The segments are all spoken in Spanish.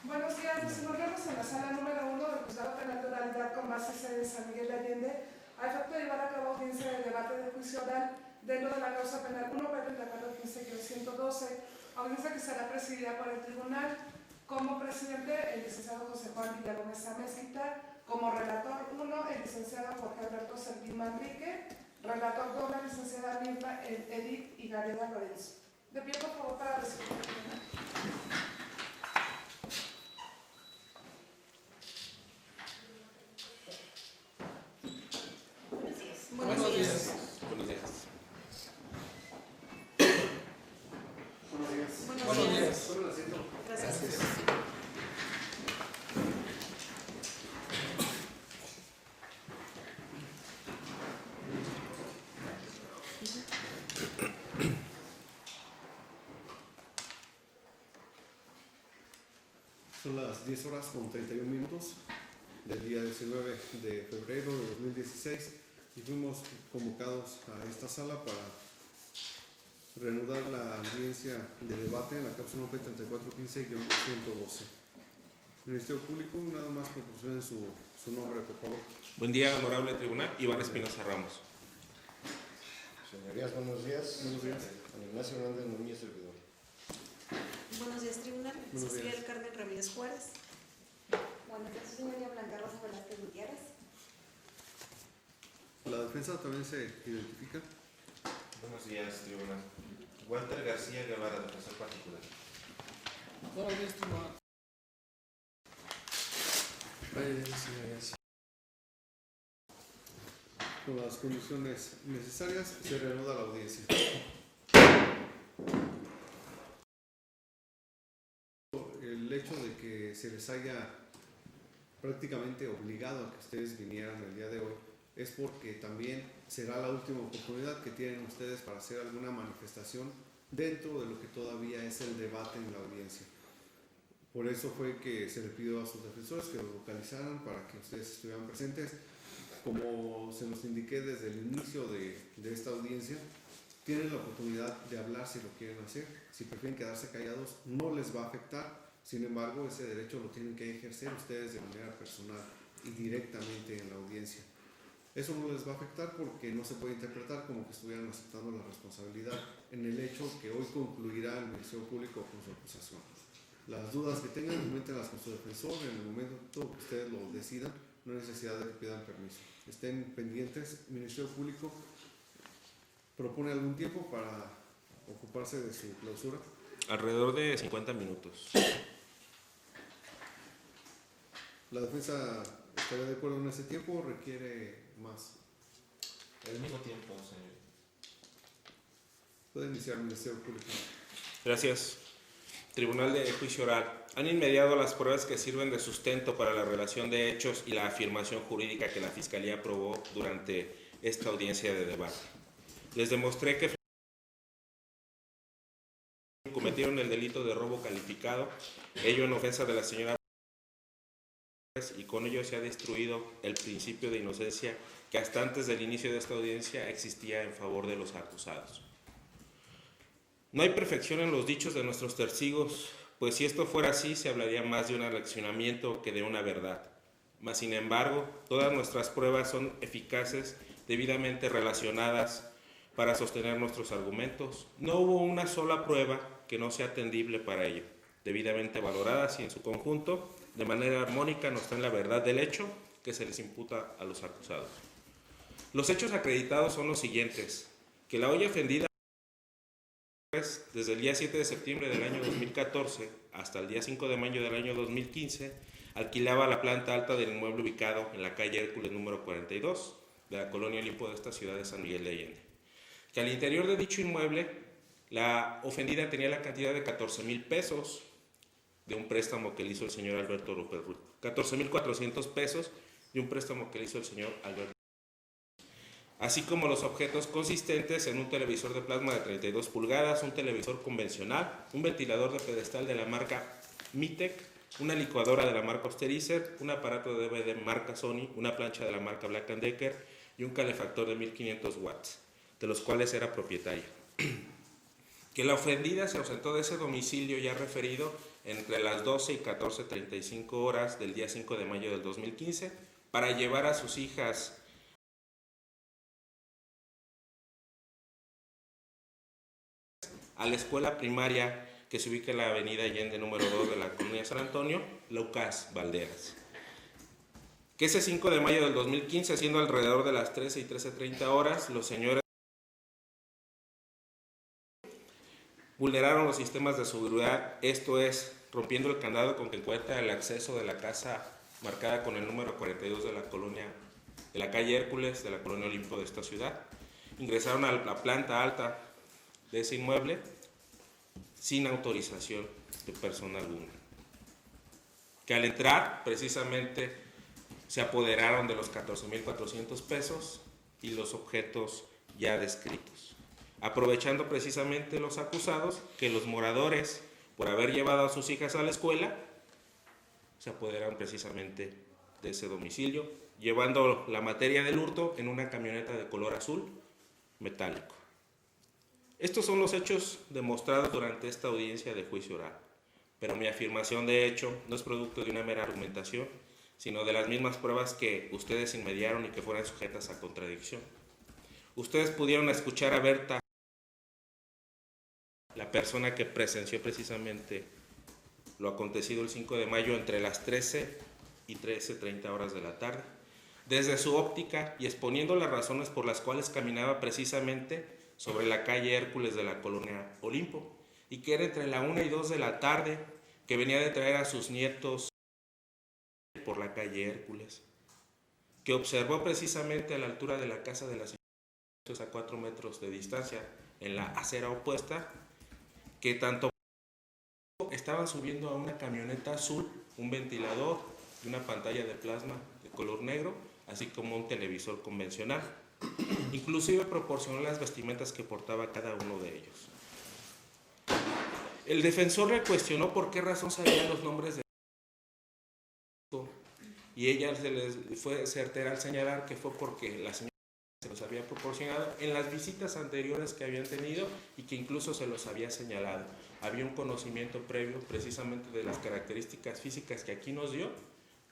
Buenos días, nos encontramos en la sala número 1 del Juzgado Penal de Oralidad con base sede de San Miguel de Allende, a efecto de llevar a cabo audiencia de debate de juicio oral dentro de la causa penal 1 Pedro de acuerdo 15-112, audiencia que será presidida por el tribunal. Como presidente, el licenciado José Juan Villagómez Mezquita; como relator 1, el licenciado Jorge Alberto Servín Manrique; relator 2, la licenciada Mirna Edith Higareda Lorenzo. De pie, por favor, para recibir el tribunal. Buenos días. Buenos días. Buenos días. Buenos días. Tome el asiento. Gracias. Son las 10:31 del día 19 de febrero de 2016 y fuimos convocados a esta sala para reanudar la audiencia de debate en la causa NOP 3415-112. Ministerio Público, nada más proporcionen su nombre, por favor. Buen día, honorable tribunal. Iván Espinosa Ramos. Señorías, buenos días. Buenos días. Juan Ignacio Hernández Núñez, servidor. Buenos días, tribunal. Buenos Cecilia días. del Carmen Ramírez Juárez. Buenos días, señoría Blanca Rosa Velázquez Gutiérrez. La defensa también se identifica. Buenos días, tribunal. Walter García Guevara, defensor particular. Buenos días, tribunal. Con las condiciones necesarias se reanuda la audiencia. El hecho de que se les haya prácticamente obligado a que ustedes vinieran el día de hoy es porque también será la última oportunidad que tienen ustedes para hacer alguna manifestación dentro de lo que todavía es el debate en la audiencia. Por eso fue que se le pidió a sus defensores que lo localizaran para que ustedes estuvieran presentes. Como se nos indiqué desde el inicio de esta audiencia, tienen la oportunidad de hablar si lo quieren hacer. Si prefieren quedarse callados, no les va a afectar. Sin embargo, ese derecho lo tienen que ejercer ustedes de manera personal y directamente en la audiencia. Eso no les va a afectar porque no se puede interpretar como que estuvieran aceptando la responsabilidad en el hecho que hoy concluirá el Ministerio Público con su acusación. Las dudas que tengan, coméntenlas con su defensor en el momento que ustedes lo decidan. No hay necesidad de que pidan permiso. Estén pendientes. El Ministerio Público propone algún tiempo para ocuparse de su clausura. Alrededor de 50 minutos. ¿La defensa estaría de acuerdo en ese tiempo o requiere más? El mismo tiempo, señor. Puede iniciar el Ministerio Público. Gracias. Tribunal de Juicio Oral. Han inmediado las pruebas que sirven de sustento para la relación de hechos y la afirmación jurídica que la Fiscalía aprobó durante esta audiencia de debate. Les demostré que cometieron el delito de robo calificado, ello en ofensa de la señora, y con ello se ha destruido el principio de inocencia que hasta antes del inicio de esta audiencia existía en favor de los acusados. No hay perfección en los dichos de nuestros testigos, pues si esto fuera así se hablaría más de un aleccionamiento que de una verdad. Mas sin embargo, todas nuestras pruebas son eficaces, debidamente relacionadas para sostener nuestros argumentos. No hubo una sola prueba que no sea atendible para ello, debidamente valoradas y en su conjunto, de manera armónica, nos traen la verdad del hecho que se les imputa a los acusados. Los hechos acreditados son los siguientes: que la olla ofendida desde el día 7 de septiembre del año 2014 hasta el día 5 de mayo del año 2015 alquilaba la planta alta del inmueble ubicado en la calle Hércules número 42 de la colonia Olimpo de esta ciudad de San Miguel de Allende. Que al interior de dicho inmueble la ofendida tenía la cantidad de 14,000 pesos de un préstamo que le hizo el señor Alberto López Ruiz. 14,400 pesos de un préstamo que le hizo el señor Alberto, así como los objetos consistentes en un televisor de plasma de 32 pulgadas, un televisor convencional, un ventilador de pedestal de la marca Mitec, una licuadora de la marca Osterizer, un aparato de DVD marca Sony, una plancha de la marca Black & Decker y un calefactor de 1500 watts, de los cuales era propietaria. que la ofendida se ausentó de ese domicilio ya referido entre las 12 y 14:35 horas del día 5 de mayo del 2015 para llevar a sus hijas a la escuela primaria que se ubica en la avenida Allende número 2 de la colonia San Antonio, Lucas Valderas. Que ese 5 de mayo del 2015, siendo alrededor de las 13 y 13:30 horas, los señores vulneraron los sistemas de seguridad, esto es, rompiendo el candado con que cuenta el acceso de la casa marcada con el número 42 de la colonia, de la calle Hércules, de la colonia Olimpo de esta ciudad. Ingresaron a la planta alta de ese inmueble sin autorización de persona alguna. Que al entrar, precisamente, se apoderaron de los 14,400 pesos y los objetos ya descritos. Aprovechando precisamente los acusados que los moradores, por haber llevado a sus hijas a la escuela, se apoderaron precisamente de ese domicilio, llevando la materia del hurto en una camioneta de color azul metálico. Estos son los hechos demostrados durante esta audiencia de juicio oral, pero mi afirmación de hecho no es producto de una mera argumentación, sino de las mismas pruebas que ustedes inmediaron y que fueran sujetas a contradicción. Ustedes pudieron escuchar a Berta, la persona que presenció precisamente lo acontecido el 5 de mayo entre las 13 y 13:30 horas de la tarde, desde su óptica y exponiendo las razones por las cuales caminaba precisamente sobre la calle Hércules de la colonia Olimpo, y que era entre la 1 y 2 de la tarde, que venía de traer a sus nietos por la calle Hércules, que observó precisamente a la altura de la casa de la señora a 4 metros de distancia, en la acera opuesta, que tanto estaban subiendo a una camioneta azul, un ventilador y una pantalla de plasma de color negro, así como un televisor convencional. Inclusive proporcionó las vestimentas que portaba cada uno de ellos. El defensor le cuestionó por qué razón sabía los nombres de y ella se les fue certera al señalar que fue porque la señora se los había proporcionado en las visitas anteriores que habían tenido y que incluso se los había señalado. Había un conocimiento previo precisamente de las características físicas que aquí nos dio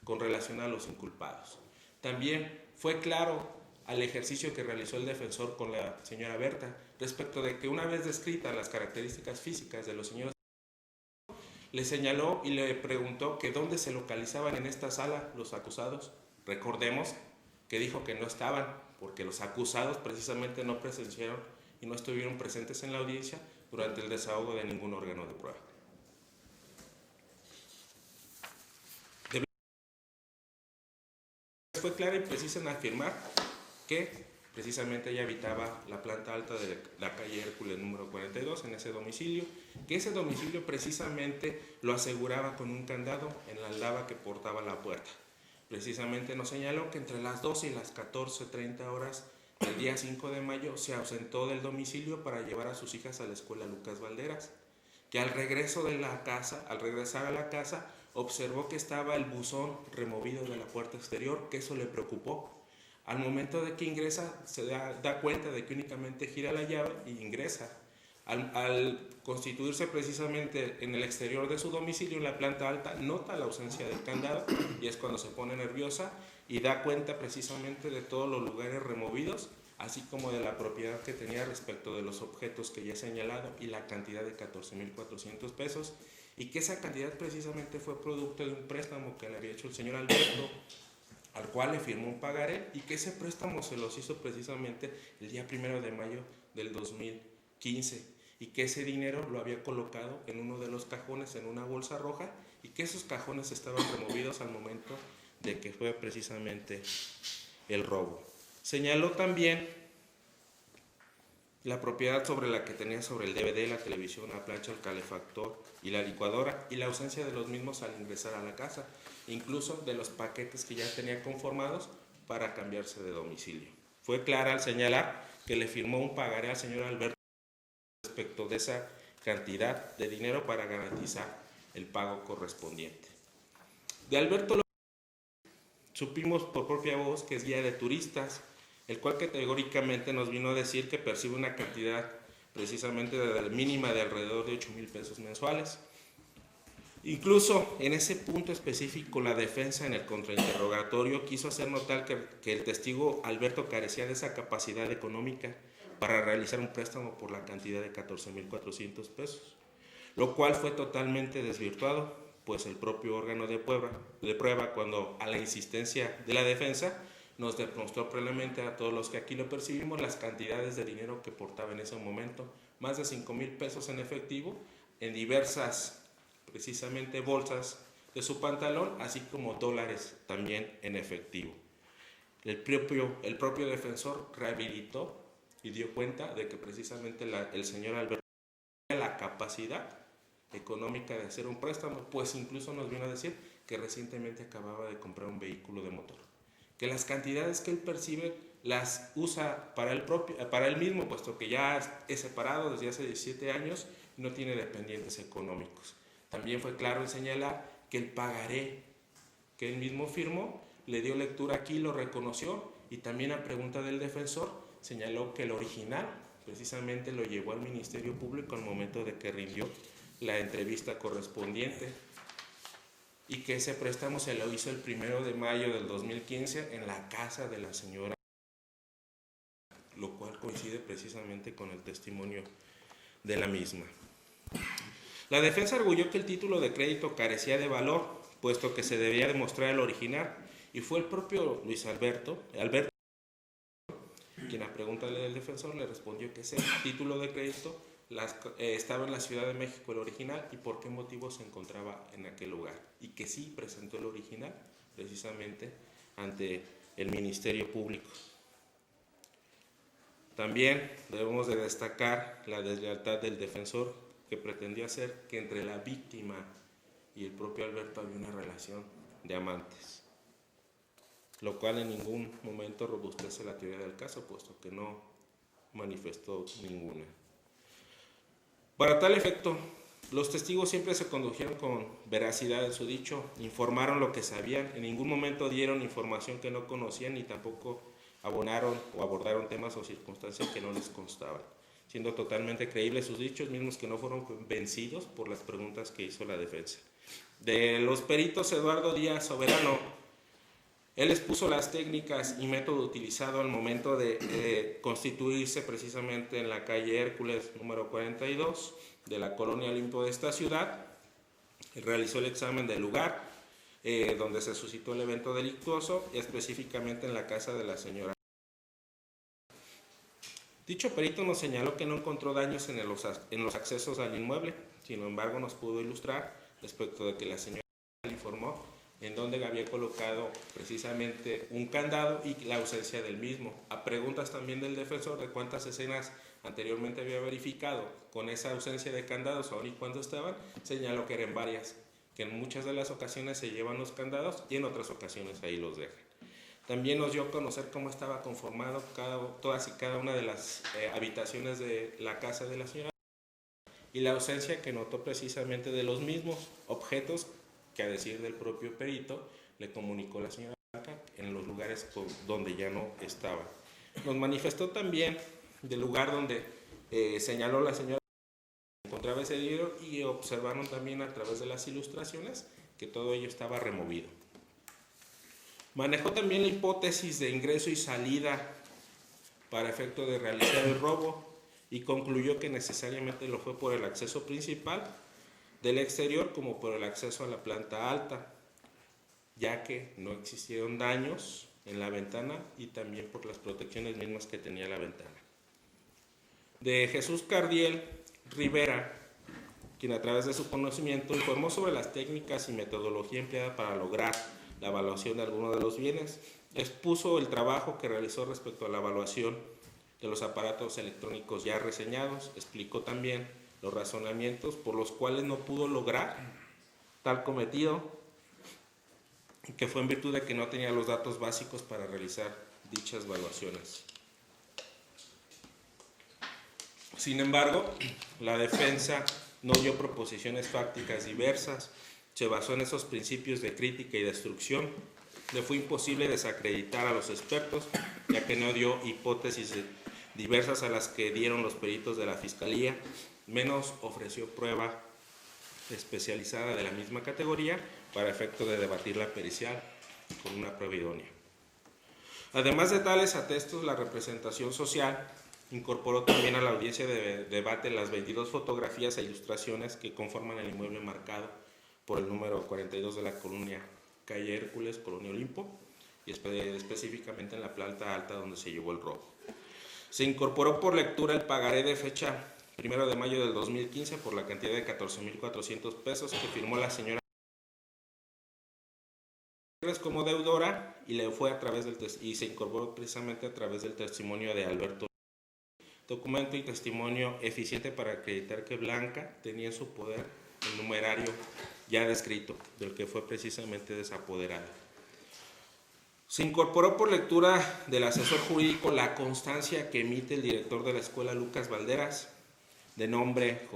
con relación a los inculpados. También fue claro al ejercicio que realizó el defensor con la señora Berta respecto de que una vez descritas las características físicas de los señores, le señaló y le preguntó que dónde se localizaban en esta sala los acusados. Recordemos que dijo que no estaban porque los acusados precisamente no presenciaron y no estuvieron presentes en la audiencia durante el desahogo de ningún órgano de prueba. Fue clara y precisa en afirmar que precisamente ella habitaba la planta alta de la calle Hércules número 42 en ese domicilio, que ese domicilio precisamente lo aseguraba con un candado en la aldaba que portaba la puerta. Precisamente nos señaló que entre las 12 y las 14:30 horas del día 5 de mayo se ausentó del domicilio para llevar a sus hijas a la escuela Lucas Valderas, que al regresar a la casa, observó que estaba el buzón removido de la puerta exterior, que eso le preocupó. Al momento de que ingresa, se da cuenta de que únicamente gira la llave y ingresa. Al constituirse precisamente en el exterior de su domicilio, en la planta alta, nota la ausencia del candado y es cuando se pone nerviosa y da cuenta precisamente de todos los lugares removidos, así como de la propiedad que tenía respecto de los objetos que ya he señalado y la cantidad de 14,400 pesos, y que esa cantidad precisamente fue producto de un préstamo que le había hecho el señor Alberto, al cual le firmó un pagaré, y que ese préstamo se los hizo precisamente el día 1 de mayo del 2015, y que ese dinero lo había colocado en uno de los cajones en una bolsa roja, y que esos cajones estaban removidos al momento de que fue precisamente el robo. Señaló también la propiedad sobre la que tenía sobre el DVD, la televisión, la plancha, el calefactor y la licuadora, y la ausencia de los mismos al ingresar a la casa, incluso de los paquetes que ya tenía conformados para cambiarse de domicilio. Fue clara al señalar que le firmó un pagaré al señor Alberto respecto de esa cantidad de dinero para garantizar el pago correspondiente. De Alberto supimos por propia voz que es guía de turistas, el cual categóricamente nos vino a decir que percibe una cantidad precisamente de la mínima de alrededor de 8,000 pesos mensuales. Incluso en ese punto específico, la defensa en el contrainterrogatorio quiso hacer notar que el testigo Alberto carecía de esa capacidad económica para realizar un préstamo por la cantidad de 14,400 pesos, lo cual fue totalmente desvirtuado, pues el propio órgano de prueba, cuando a la insistencia de la defensa, nos demostró plenamente a todos los que aquí lo percibimos las cantidades de dinero que portaba en ese momento, más de 5,000 pesos en efectivo, en diversas precisamente bolsas de su pantalón, así como dólares también en efectivo. El propio defensor rehabilitó y dio cuenta de que precisamente el señor Alberto tenía la capacidad económica de hacer un préstamo, pues incluso nos vino a decir que recientemente acababa de comprar un vehículo de motor, que las cantidades que él percibe las usa para él mismo, puesto que ya es separado desde hace 17 años y no tiene dependientes económicos. También fue claro en señalar que el pagaré que él mismo firmó, le dio lectura aquí, lo reconoció, y también a pregunta del defensor señaló que el original precisamente lo llevó al Ministerio Público al momento de que rindió la entrevista correspondiente, y que ese préstamo se lo hizo el 1 de mayo del 2015 en la casa de la señora, lo cual coincide precisamente con el testimonio de la misma. La defensa arguyó que el título de crédito carecía de valor, puesto que se debía demostrar el original, y fue el propio Luis Alberto, quien a pregunta del defensor le respondió que ese título de crédito estaba en la Ciudad de México, el original, y por qué motivo se encontraba en aquel lugar, y que sí presentó el original precisamente ante el Ministerio Público. También debemos de destacar la deslealtad del defensor, que pretendía hacer que entre la víctima y el propio Alberto había una relación de amantes, lo cual en ningún momento robustece la teoría del caso, puesto que no manifestó ninguna. Para tal efecto, los testigos siempre se condujeron con veracidad en su dicho, informaron lo que sabían, en ningún momento dieron información que no conocían, ni tampoco abonaron o abordaron temas o circunstancias que no les constaban, siendo totalmente creíbles sus dichos, mismos que no fueron vencidos por las preguntas que hizo la defensa. De los peritos Eduardo Díaz Soberano, él expuso las técnicas y método utilizado al momento de constituirse precisamente en la calle Hércules número 42 de la colonia Olimpo de esta ciudad. Realizó el examen del lugar donde se suscitó el evento delictuoso, específicamente en la casa de la señora. Dicho perito nos señaló que no encontró daños en los accesos al inmueble, sin embargo nos pudo ilustrar respecto de que la señora le informó en donde había colocado precisamente un candado y la ausencia del mismo. A preguntas también del defensor de cuántas escenas anteriormente había verificado con esa ausencia de candados, aún y cuando estaban, señaló que eran varias, que en muchas de las ocasiones se llevan los candados y en otras ocasiones ahí los dejan. También nos dio a conocer cómo estaba conformado todas y cada una de las habitaciones de la casa de la señora y la ausencia que notó precisamente de los mismos objetos que, a decir del propio perito, le comunicó la señora Blanca en los lugares donde ya no estaba. Nos manifestó también del lugar donde señaló la señora que encontraba ese dinero, y observaron también a través de las ilustraciones que todo ello estaba removido. Manejó también la hipótesis de ingreso y salida para efecto de realizar el robo y concluyó que necesariamente lo fue por el acceso principal del exterior como por el acceso a la planta alta, ya que no existieron daños en la ventana y también por las protecciones mismas que tenía la ventana. De Jesús Cardiel Rivera, quien a través de su conocimiento informó sobre las técnicas y metodología empleada para lograr la evaluación de algunos de los bienes, expuso el trabajo que realizó respecto a la evaluación de los aparatos electrónicos ya reseñados, explicó también los razonamientos por los cuales no pudo lograr tal cometido, que fue en virtud de que no tenía los datos básicos para realizar dichas evaluaciones. Sin embargo, la defensa no dio proposiciones fácticas diversas, se basó en esos principios de crítica y destrucción. Le fue imposible desacreditar a los expertos, ya que no dio hipótesis diversas a las que dieron los peritos de la Fiscalía, menos ofreció prueba especializada de la misma categoría para efecto de debatir la pericial con una prueba idónea. Además de tales atestos, la representación social incorporó también a la audiencia de debate las 22 fotografías e ilustraciones que conforman el inmueble marcado por el número 42 de la colonia Calle Hércules, Colonia Olimpo, y específicamente en la planta alta donde se llevó el robo. Se incorporó por lectura el pagaré de fecha 1 de mayo del 2015 por la cantidad de 14,400 pesos que firmó la señora como deudora y le fue a través y se incorporó precisamente a través del testimonio de Alberto, documento y testimonio eficiente para acreditar que Blanca tenía en su poder el numerario ya descrito, del que fue precisamente desapoderada. Se incorporó por lectura del asesor jurídico la constancia que emite el director de la escuela Lucas Valderas, de nombre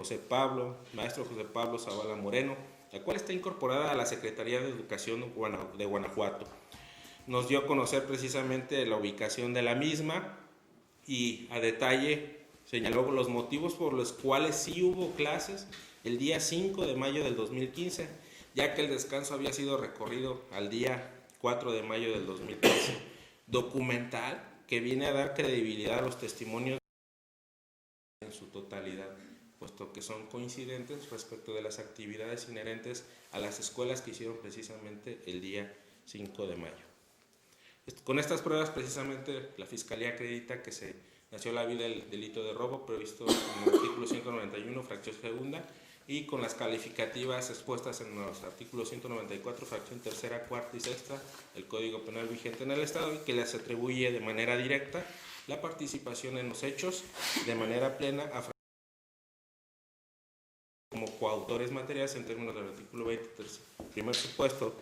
maestro José Pablo Zavala Moreno, la cual está incorporada a la Secretaría de Educación de Guanajuato. Nos dio a conocer precisamente la ubicación de la misma y a detalle señaló los motivos por los cuales sí hubo clases el día 5 de mayo del 2015, ya que el descanso había sido recorrido al día 4 de mayo del 2015. Documental que viene a dar credibilidad a los testimonios en su totalidad, puesto que son coincidentes respecto de las actividades inherentes a las escuelas que hicieron precisamente el día 5 de mayo. Con estas pruebas precisamente la Fiscalía acredita que se nació la vida del delito de robo previsto en el artículo 191, fracción segunda, y con las calificativas expuestas en los artículos 194, fracción tercera, cuarta y sexta del Código Penal vigente en el Estado, y que les atribuye de manera directa la participación en los hechos de manera plena a como coautores materiales en términos del artículo 20, primer supuesto,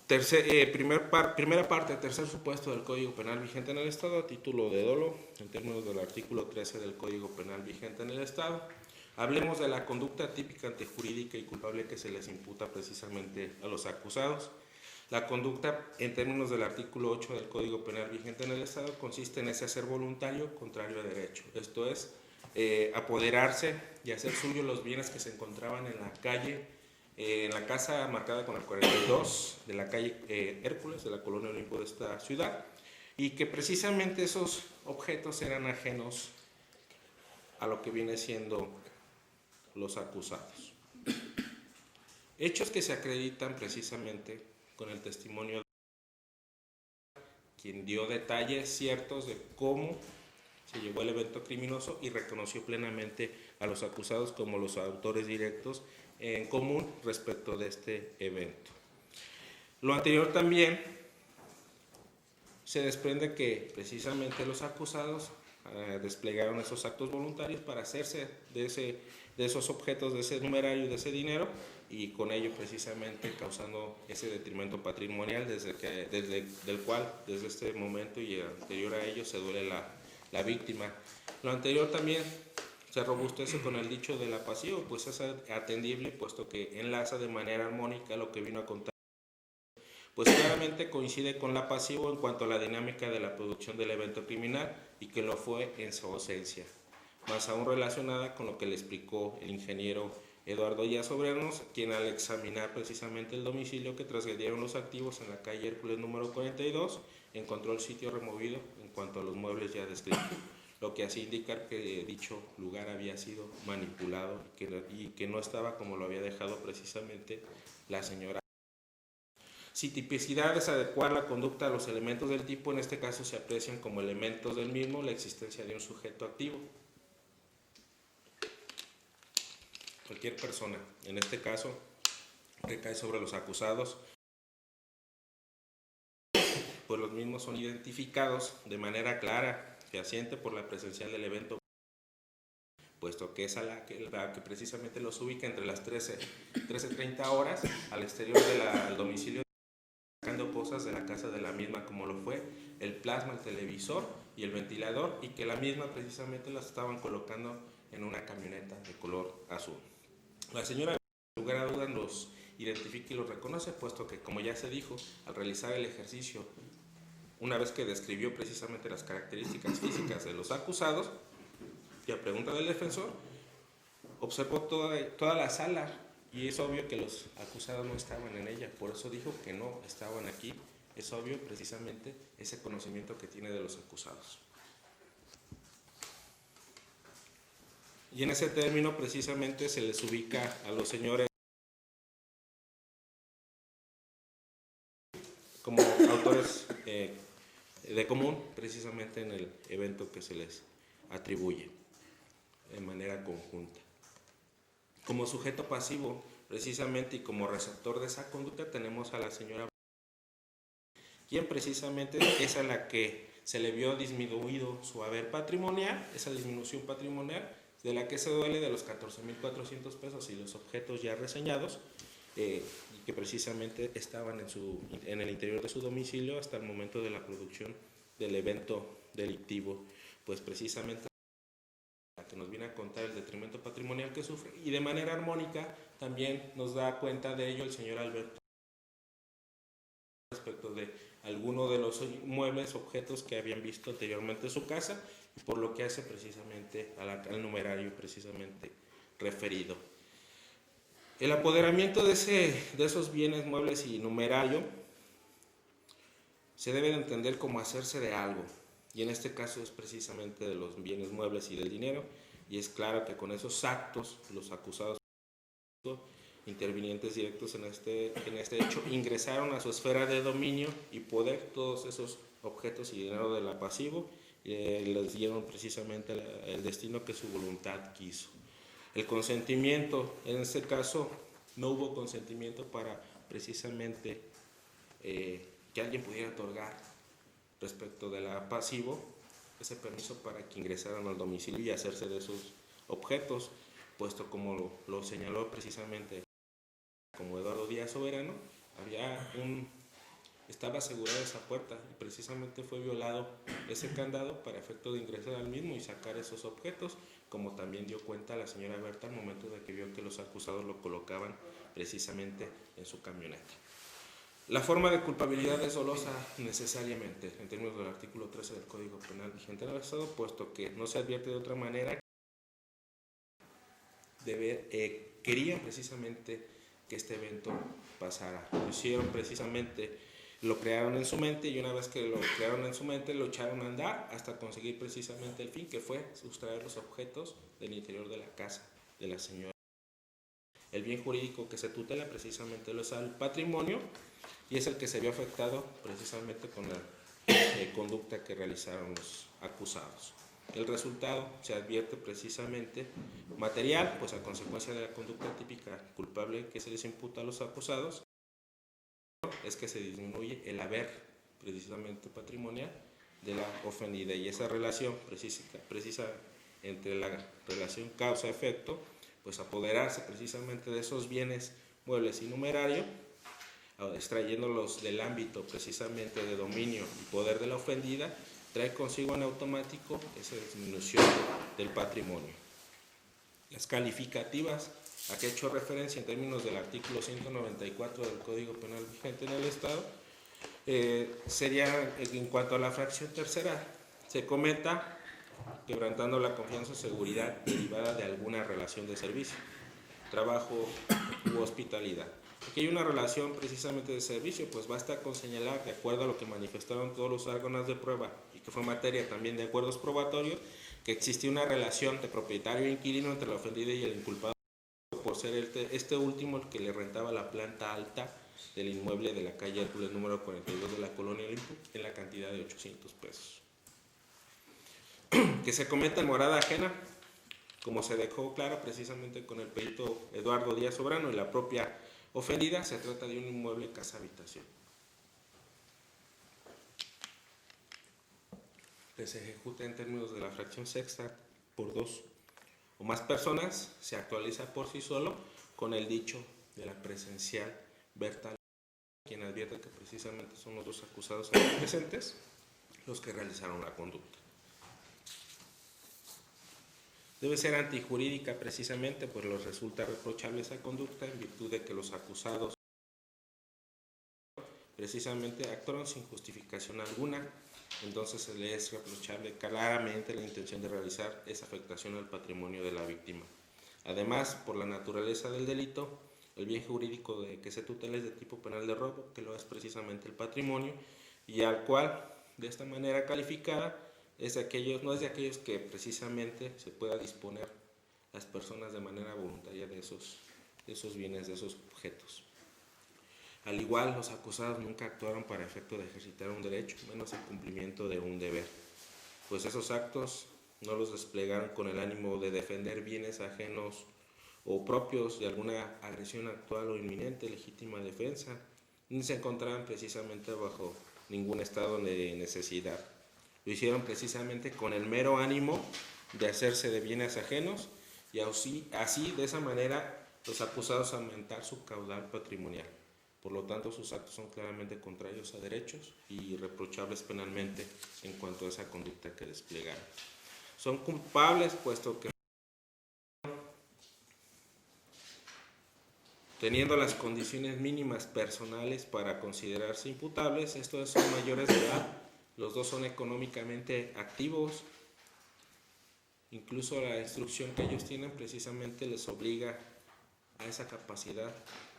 primera parte, tercer supuesto del Código Penal vigente en el Estado, a título de dolo, en términos del artículo 13 del Código Penal vigente en el Estado. Hablemos de la conducta típica antejurídica y culpable que se les imputa precisamente a los acusados. La conducta, en términos del artículo 8 del Código Penal vigente en el Estado, consiste en ese hacer voluntario contrario a derecho, esto es, apoderarse y hacer suyo los bienes que se encontraban en la calle, en la casa marcada con el 42 de la calle Hércules, de la colonia Olimpo de esta ciudad, y que precisamente esos objetos eran ajenos a lo que viene siendo los acusados. Hechos que se acreditan precisamente con el testimonio de quien dio detalles ciertos de cómo se llevó el evento criminoso y reconoció plenamente a los acusados como los autores directos en común respecto de este evento. Lo anterior también se desprende que precisamente los acusados desplegaron esos actos voluntarios para hacerse de esos objetos, de ese numerario, de ese dinero, y con ello precisamente causando ese detrimento patrimonial desde este momento y anterior a ello se duele la víctima. Lo anterior también se robustece con el dicho de la pasivo, pues es atendible, puesto que enlaza de manera armónica lo que vino a contar, pues claramente coincide con la pasivo en cuanto a la dinámica de la producción del evento criminal y que lo fue en su ausencia, más aún relacionada con lo que le explicó el ingeniero Eduardo Díaz Sobrenos, quien al examinar precisamente el domicilio que trasladieron los activos en la calle Hércules número 42, encontró el sitio removido en cuanto a los muebles ya descritos, lo que así indica que dicho lugar había sido manipulado y que no estaba como lo había dejado precisamente la señora. Si tipicidad es adecuar la conducta a los elementos del tipo, en este caso se aprecian como elementos del mismo la existencia de un sujeto activo. Cualquier persona, en este caso, recae sobre los acusados, pues los mismos son identificados de manera clara, fehaciente por la presencia del evento, puesto que es la que precisamente los ubica entre las 13:30 horas al exterior del domicilio, sacando cosas de la casa de la misma, como lo fue el plasma, el televisor y el ventilador, y que la misma precisamente las estaban colocando en una camioneta de color azul. La señora, sin lugar a dudas, los identifica y los reconoce, puesto que, como ya se dijo, al realizar el ejercicio una vez que describió precisamente las características físicas de los acusados, y a pregunta del defensor, observó toda la sala y es obvio que los acusados no estaban en ella, por eso dijo que no estaban aquí. Es obvio precisamente ese conocimiento que tiene de los acusados. Y en ese término precisamente se les ubica a los señores como autores de común precisamente en el evento que se les atribuye de manera conjunta. Como sujeto pasivo precisamente y como receptor de esa conducta tenemos a la señora, quien precisamente es a la que se le vio disminuido su haber patrimonial, esa disminución patrimonial de la que se duele de los 14,400 pesos y los objetos ya reseñados, y que precisamente estaban en el interior de su domicilio hasta el momento de la producción del evento delictivo, pues precisamente la que nos viene a contar el detrimento patrimonial que sufre, y de manera armónica también nos da cuenta de ello el señor Alberto respecto de alguno de los muebles, objetos que habían visto anteriormente en su casa, y por lo que hace precisamente al numerario precisamente referido. El apoderamiento de esos bienes muebles y numerario se debe de entender como hacerse de algo, y en este caso es precisamente de los bienes muebles y del dinero, y es claro que con esos actos los acusados intervinientes directos en este hecho ingresaron a su esfera de dominio y poder todos esos objetos y dinero del pasivo, les dieron precisamente el destino que su voluntad quiso. El consentimiento, en este caso no hubo consentimiento para precisamente que alguien pudiera otorgar respecto de la pasivo ese permiso para que ingresaran al domicilio y hacerse de esos objetos, puesto como lo señaló precisamente como Eduardo Díaz Soberano, estaba asegurada esa puerta y precisamente fue violado ese candado para efecto de ingresar al mismo y sacar esos objetos, como también dio cuenta la señora Berta al momento de que vio que los acusados lo colocaban precisamente en su camioneta. La forma de culpabilidad es dolosa necesariamente, en términos del artículo 13 del Código Penal vigente en el Estado, puesto que no se advierte de otra manera. Querían precisamente que este evento pasara. Lo hicieron precisamente, lo crearon en su mente, y una vez que lo crearon en su mente lo echaron a andar hasta conseguir precisamente el fin, que fue sustraer los objetos del interior de la casa de la señora. El bien jurídico que se tutela precisamente lo es el patrimonio, y es el que se vio afectado precisamente con la conducta que realizaron los acusados. El resultado se advierte precisamente material, pues a consecuencia de la conducta típica culpable que se les imputa a los acusados, es que se disminuye el haber precisamente patrimonial de la ofendida, y esa relación precisa entre la relación causa-efecto, pues apoderarse precisamente de esos bienes muebles y numerario, extrayéndolos del ámbito precisamente de dominio y poder de la ofendida, trae consigo en automático esa disminución del patrimonio. Las calificativas a que he hecho referencia en términos del artículo 194 del Código Penal vigente en el Estado, sería en cuanto a la fracción tercera, se cometa quebrantando la confianza o seguridad derivada de alguna relación de servicio, trabajo u hospitalidad. Aquí hay una relación precisamente de servicio, pues basta con señalar, de acuerdo a lo que manifestaron todos los órganos de prueba y que fue materia también de acuerdos probatorios, que existía una relación de propietario e inquilino entre la ofendida y el inculpado, por ser este último el que le rentaba la planta alta del inmueble de la calle Hércules número 42 de la colonia Olimpo en la cantidad de 800 pesos. Que se cometa en morada ajena, como se dejó claro precisamente con el perito Eduardo Díaz Soberano y la propia ofendida, se trata de un inmueble casa-habitación. Que se ejecuta en términos de la fracción sexta por dos o más personas, se actualiza por sí solo con el dicho de la presencial Berta, quien advierte que precisamente son los dos acusados presentes los que realizaron la conducta. Debe ser antijurídica precisamente, pues les resulta reprochable esa conducta en virtud de que los acusados precisamente actuaron sin justificación alguna, entonces se le es reprochable claramente la intención de realizar esa afectación al patrimonio de la víctima. Además, por la naturaleza del delito, el bien jurídico de que se tutela es de tipo penal de robo, que lo es precisamente el patrimonio, y al cual, de esta manera calificada, no es de aquellos que precisamente se pueda disponer las personas de manera voluntaria de esos bienes, de esos objetos. Al igual, los acusados nunca actuaron para efecto de ejercitar un derecho, menos el cumplimiento de un deber, pues esos actos no los desplegaron con el ánimo de defender bienes ajenos o propios de alguna agresión actual o inminente, legítima defensa, ni se encontraban precisamente bajo ningún estado de necesidad. Lo hicieron precisamente con el mero ánimo de hacerse de bienes ajenos y así de esa manera los acusados aumentar su caudal patrimonial. Por lo tanto, sus actos son claramente contrarios a derechos y reprochables penalmente en cuanto a esa conducta que desplegaron. Son culpables puesto que teniendo las condiciones mínimas personales para considerarse imputables, estos son mayores de edad, los dos son económicamente activos, incluso la instrucción que ellos tienen precisamente les obliga a esa capacidad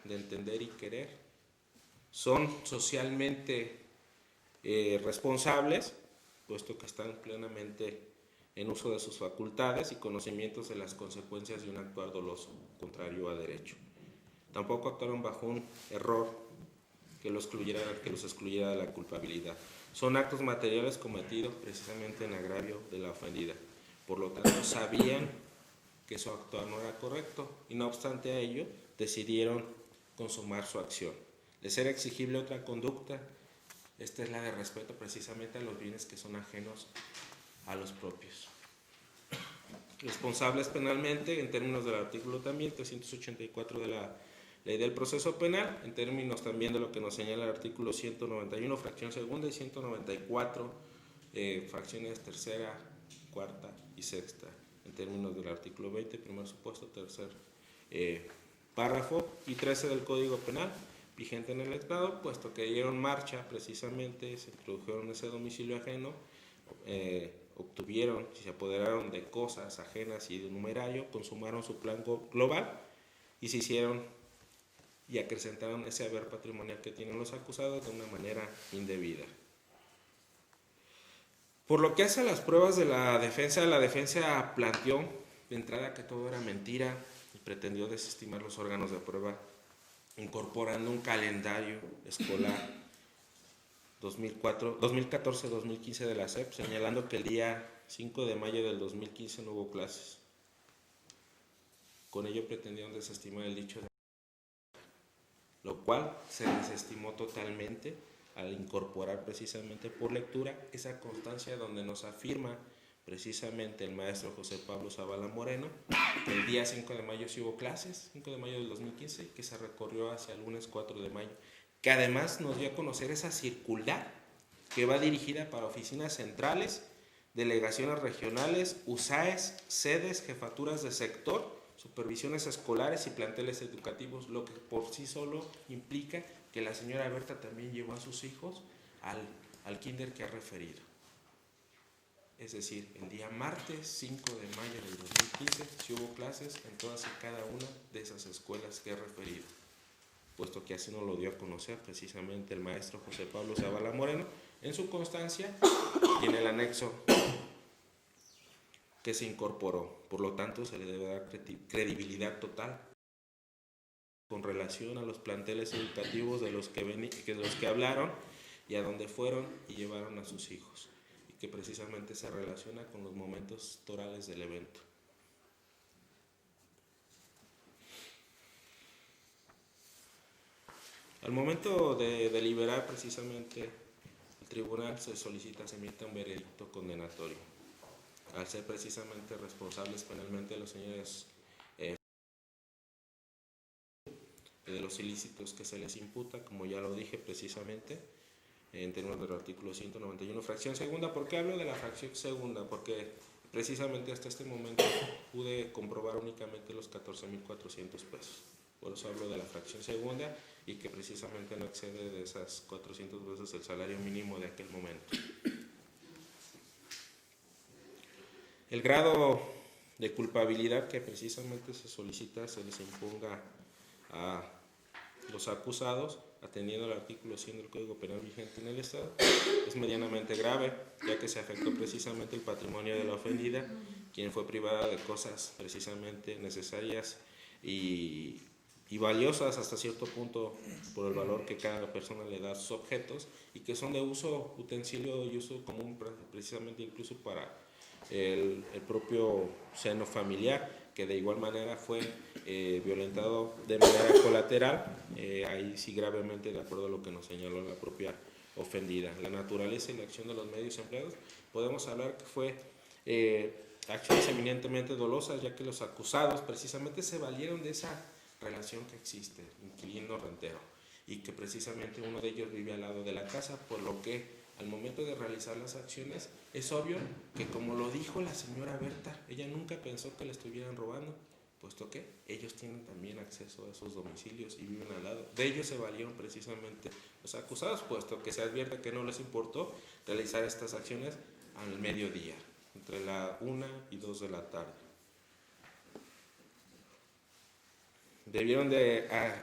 de entender y querer. Son socialmente responsables, puesto que están plenamente en uso de sus facultades y conocimientos de las consecuencias de un actuar doloso, contrario a derecho. Tampoco actuaron bajo un error que los excluyera de la culpabilidad. Son actos materiales cometidos precisamente en agravio de la ofendida. Por lo tanto, sabían que su actuar no era correcto y no obstante a ello, decidieron consumar su acción. De ser exigible otra conducta, esta es la de respeto precisamente a los bienes que son ajenos a los propios. Responsables penalmente, en términos del artículo también 384 de la Ley del Proceso Penal, en términos también de lo que nos señala el artículo 191, fracción segunda, y 194, fracciones tercera, cuarta y sexta, en términos del artículo 20, primer supuesto, tercer párrafo, y 13 del Código Penal, vigente en el Estado, puesto que dieron marcha precisamente, se introdujeron ese domicilio ajeno, obtuvieron, se apoderaron de cosas ajenas y de numerario, consumaron su plan global y se hicieron y acrecentaron ese haber patrimonial que tienen los acusados de una manera indebida. Por lo que hace a las pruebas de la defensa planteó de entrada que todo era mentira y pretendió desestimar los órganos de prueba incorporando un calendario escolar 2014-2015 de la SEP, señalando que el día 5 de mayo del 2015 no hubo clases. Con ello pretendieron desestimar el dicho de lo cual se desestimó totalmente al incorporar precisamente por lectura esa constancia donde nos afirma precisamente el maestro José Pablo Zavala Moreno que el día 5 de mayo sí hubo clases, 5 de mayo del 2015, que se recorrió hacia el lunes 4 de mayo, que además nos dio a conocer esa circular que va dirigida para oficinas centrales, delegaciones regionales, USAES, sedes, jefaturas de sector, supervisiones escolares y planteles educativos, lo que por sí solo implica que la señora Berta también llevó a sus hijos al kinder que ha referido. Es decir, el día martes 5 de mayo del 2015 sí hubo clases en todas y cada una de esas escuelas que he referido, puesto que así nos lo dio a conocer precisamente el maestro José Pablo Zavala Moreno en su constancia y en el anexo que se incorporó. Por lo tanto, se le debe dar credibilidad total con relación a los planteles educativos de los que hablaron y a dónde fueron y llevaron a sus hijos, y que precisamente se relaciona con los momentos torales del evento. Al momento de deliberar precisamente, el tribunal se solicita se emita un veredicto condenatorio. Al ser precisamente responsables penalmente los señores de los ilícitos que se les imputa, como ya lo dije precisamente, en términos del artículo 191, fracción segunda. ¿Por qué hablo de la fracción segunda? Porque precisamente hasta este momento pude comprobar únicamente los 14,400 pesos. Por eso hablo de la fracción segunda, y que precisamente no excede de esas 400 veces el salario mínimo de aquel momento. El grado de culpabilidad que precisamente se solicita se les imponga a los acusados, atendiendo al artículo 100 del Código Penal vigente en el Estado, es medianamente grave, ya que se afectó precisamente el patrimonio de la ofendida, quien fue privada de cosas precisamente necesarias y valiosas hasta cierto punto por el valor que cada persona le da a sus objetos y que son de uso, utensilio y uso común precisamente incluso para el propio seno familiar, que de igual manera fue violentado de manera colateral, ahí sí gravemente de acuerdo a lo que nos señaló la propia ofendida. La naturaleza y la acción de los medios empleados, podemos hablar que fue acciones eminentemente dolosas, ya que los acusados precisamente se valieron de esa relación que existe, inquilino-rentero, y que precisamente uno de ellos vive al lado de la casa, por lo que al momento de realizar las acciones es obvio que, como lo dijo la señora Berta, ella nunca pensó que le estuvieran robando, puesto que ellos tienen también acceso a esos domicilios y viven al lado. De ellos se valieron precisamente los acusados, puesto que se advierte que no les importó realizar estas acciones al mediodía, entre la 1 y 2 de la tarde. Debieron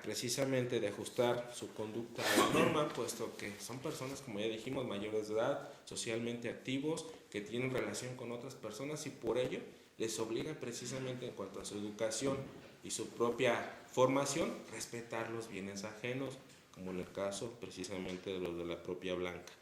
precisamente de ajustar su conducta a la norma, puesto que son personas, como ya dijimos, mayores de edad, socialmente activos, que tienen relación con otras personas y por ello les obliga precisamente en cuanto a su educación y su propia formación, respetar los bienes ajenos, como en el caso precisamente de los de la propia Blanca.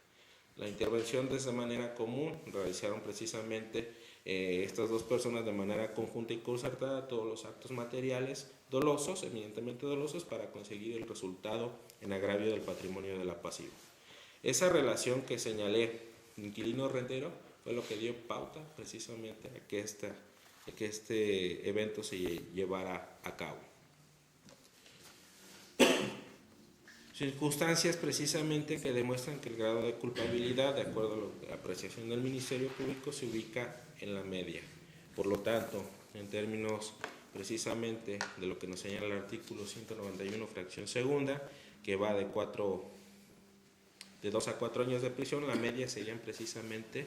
La intervención de esa manera común realizaron precisamente estas dos personas de manera conjunta y concertada todos los actos materiales dolosos, eminentemente dolosos, para conseguir el resultado en agravio del patrimonio de la pasiva. Esa relación que señalé, inquilino-rentero, fue lo que dio pauta precisamente a que este evento se llevara a cabo. Circunstancias precisamente que demuestran que el grado de culpabilidad, de acuerdo a la apreciación del Ministerio Público, se ubica en la media. Por lo tanto, en términos precisamente de lo que nos señala el artículo 191, fracción segunda, que va de 2 a 4 años de prisión, la media serían precisamente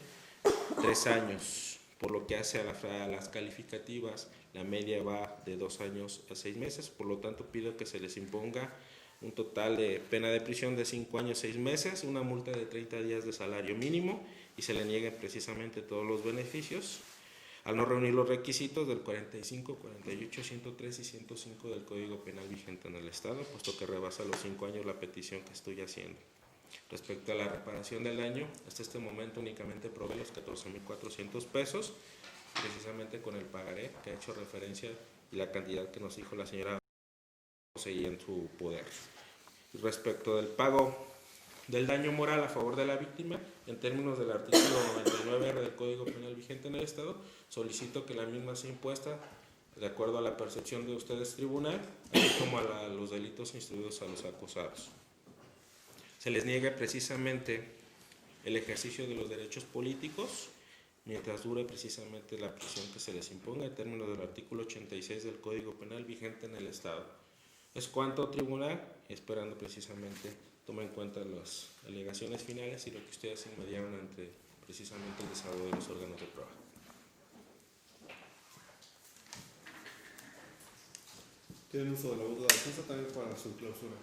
3 años. Por lo que hace a las calificativas, la media va de 2 años a 6 meses, por lo tanto pido que se les imponga un total de pena de prisión de 5 años 6 meses, una multa de 30 días de salario mínimo y se le nieguen precisamente todos los beneficios al no reunir los requisitos del 45, 48, 103 y 105 del Código Penal vigente en el Estado, puesto que rebasa los 5 años la petición que estoy haciendo. Respecto a la reparación del daño, hasta este momento únicamente probé los 14,400 pesos, precisamente con el pagaré que ha hecho referencia y la cantidad que nos dijo la señora seguía en su poder. Respecto del pago del daño moral a favor de la víctima, en términos del artículo 99R del Código Penal vigente en el Estado, solicito que la misma sea impuesta de acuerdo a la percepción de ustedes tribunal, así como a los delitos instruidos a los acusados. Se les niega precisamente el ejercicio de los derechos políticos mientras dure precisamente la prisión que se les imponga en términos del artículo 86 del Código Penal vigente en el Estado. Es cuanto tribunal, esperando precisamente tome en cuenta las alegaciones finales y lo que ustedes mediaron entre precisamente el desarrollo de los órganos de prueba. Tienen uso de la voz de la defensa también para su clausura.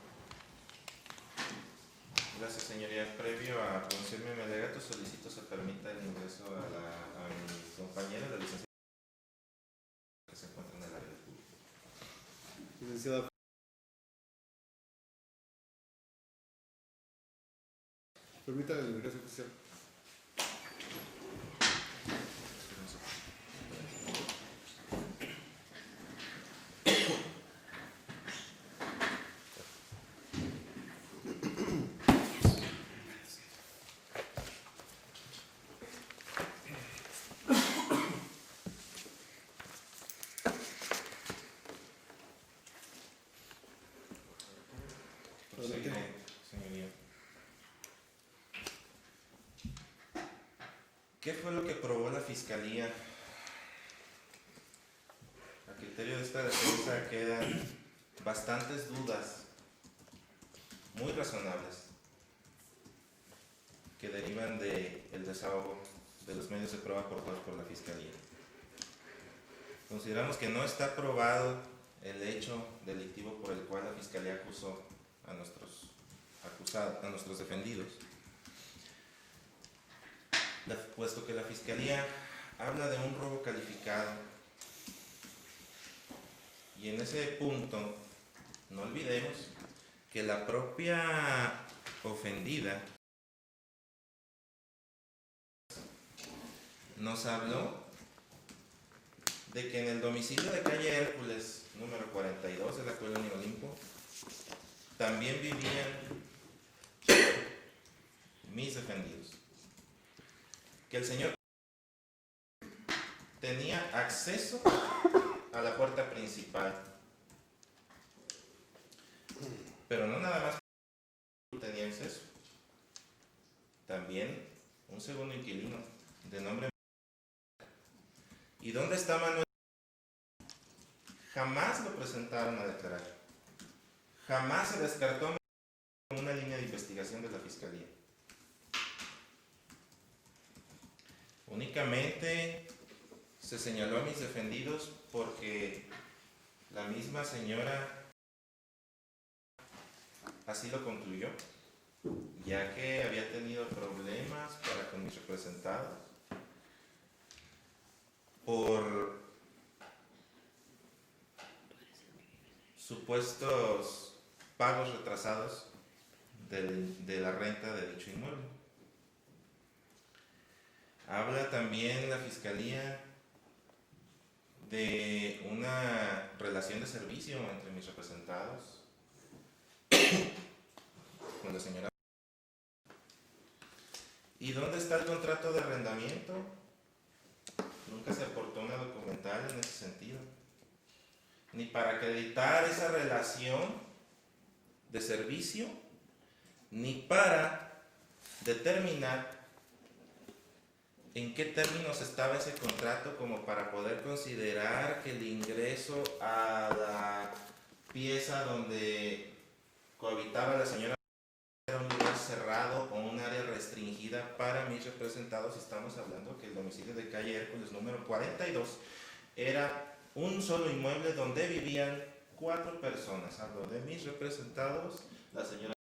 Gracias, señoría. Previo a pronunciarme mi alegato, solicito se permita el ingreso a mis compañeros de licencia que se encuentran en el área pública. Licenciada. Permítame el ingreso oficial. Señoría. ¿Qué fue lo que probó la Fiscalía? A criterio de esta defensa quedan bastantes dudas muy razonables que derivan del desahogo de los medios de prueba aportados por la Fiscalía. Consideramos que no está probado el hecho delictivo por el cual la Fiscalía acusó a nuestros defendidos, puesto que la Fiscalía habla de un robo calificado, y en ese punto no olvidemos que la propia ofendida nos habló de que en el domicilio de calle Hércules, número 42 de la colonia Olimpo, también vivían mis defendidos. Que el señor tenía acceso a la puerta principal, pero no nada más tenía acceso, también un segundo inquilino de nombre. ¿Y dónde está Manuel? Jamás lo presentaron a declarar, jamás se descartó como una línea de investigación de la Fiscalía. Únicamente se señaló a mis defendidos porque la misma señora así lo concluyó, ya que había tenido problemas con mis representados por supuestos pagos retrasados de la renta de dicho inmueble. Habla también la Fiscalía de una relación de servicio entre mis representados con la señora. ¿Y dónde está el contrato de arrendamiento? Nunca se aportó una documental en ese sentido, ni para acreditar esa relación de servicio, ni para determinar en qué términos estaba ese contrato como para poder considerar que el ingreso a la pieza donde cohabitaba la señora era un lugar cerrado o un área restringida para mis representados. Estamos hablando que el domicilio de calle Hércules número 42 era un solo inmueble donde vivían 4 personas. Hablo de mis representados, la señora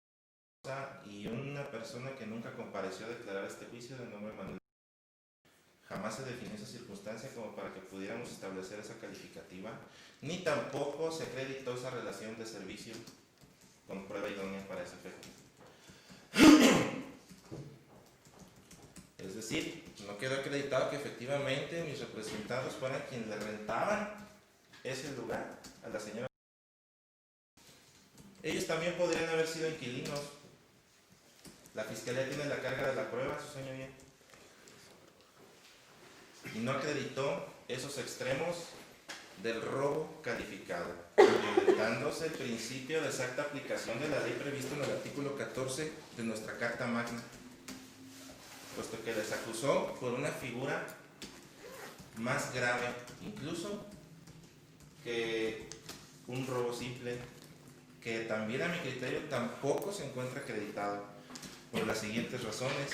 y una persona que nunca compareció a declarar este juicio de nombre Manuel. Jamás se definió esa circunstancia como para que pudiéramos establecer esa calificativa, ni tampoco se acreditó esa relación de servicio con prueba idónea para ese efecto. Es decir, no quedó acreditado que efectivamente mis representados fueran quienes le rentaban ese lugar a la señora. Ellos también podrían haber sido inquilinos. La Fiscalía tiene la carga de la prueba, su señoría, y no acreditó esos extremos del robo calificado, violentándose el principio de exacta aplicación de la ley previsto en el artículo 14 de nuestra Carta Magna, puesto que les acusó por una figura más grave incluso que un robo simple, que también a mi criterio tampoco se encuentra acreditado por las siguientes razones.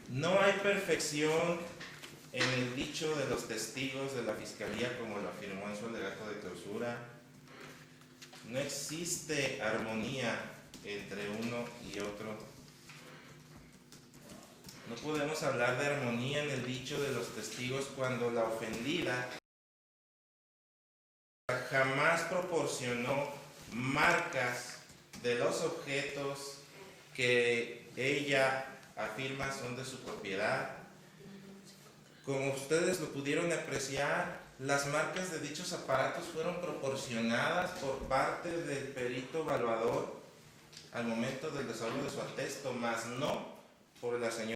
No hay perfección en el dicho de los testigos de la Fiscalía, como lo afirmó en su alegato de clausura. No existe armonía entre uno y otro. No podemos hablar de armonía en el dicho de los testigos cuando la ofendida jamás proporcionó marcas de los objetos que ella afirma son de su propiedad. Como ustedes lo pudieron apreciar, las marcas de dichos aparatos fueron proporcionadas por parte del perito evaluador al momento del desahogo de su atesto, mas no por la señora.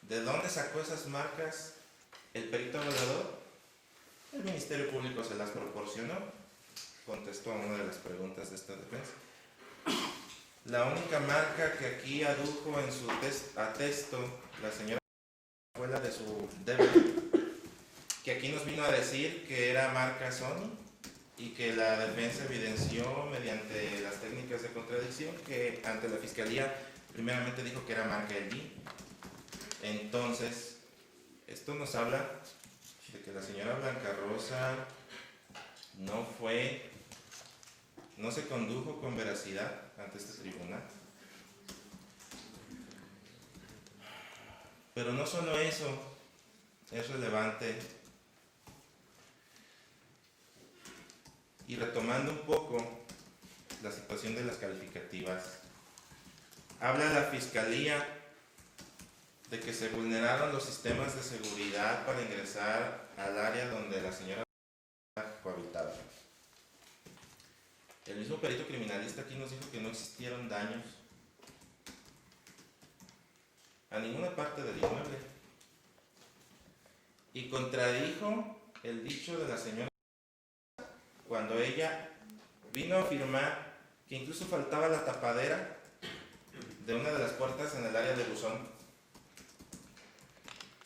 ¿De dónde sacó esas marcas el perito evaluador? El Ministerio Público se las proporcionó, contestó a una de las preguntas de esta defensa. La única marca que aquí adujo en su atesto la señora fue la de su DVD, que aquí nos vino a decir que era marca Sony y que la defensa evidenció mediante las técnicas de contradicción, que ante la fiscalía primeramente dijo que era marca LG. Entonces, esto nos habla de que la señora Blanca Rosa no se condujo con veracidad ante este tribunal. Pero no solo eso es relevante. Y retomando un poco la situación de las calificativas, habla la fiscalía de que se vulneraron los sistemas de seguridad para ingresar al área donde la señora cohabitaba. El mismo perito criminalista aquí nos dijo que no existieron daños a ninguna parte del inmueble y contradijo el dicho de la señora cuando ella vino a afirmar que incluso faltaba la tapadera de una de las puertas en el área de buzón.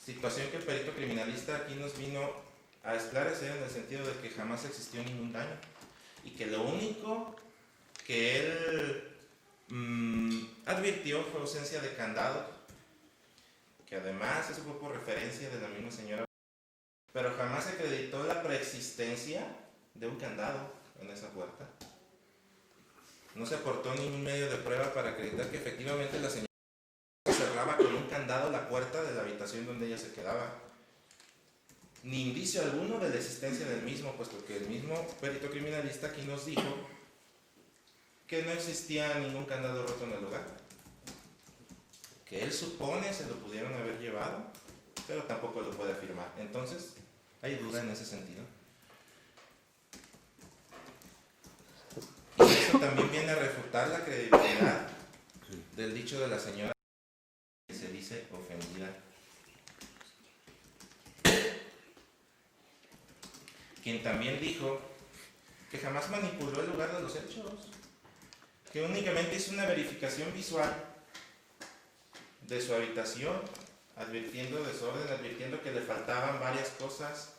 Situación que el perito criminalista aquí nos vino a esclarecer en el sentido de que jamás existió ningún daño y que lo único que él advirtió fue ausencia de candado, que además eso fue por referencia de la misma señora, pero jamás se acreditó la preexistencia de un candado en esa puerta. No se aportó ningún medio de prueba para acreditar que efectivamente la señora cerraba con un candado la puerta de la habitación donde ella se quedaba. Ni indicio alguno de la existencia del mismo, puesto que el mismo perito criminalista aquí nos dijo que no existía ningún candado roto en el lugar. Que él supone se lo pudieron haber llevado, pero tampoco lo puede afirmar. Entonces, hay duda en ese sentido. Y eso también viene a refutar la credibilidad del dicho de la señora que se dice ofendida. Quien también dijo que jamás manipuló el lugar de los hechos, que únicamente hizo una verificación visual de su habitación, advirtiendo desorden, advirtiendo que le faltaban varias cosas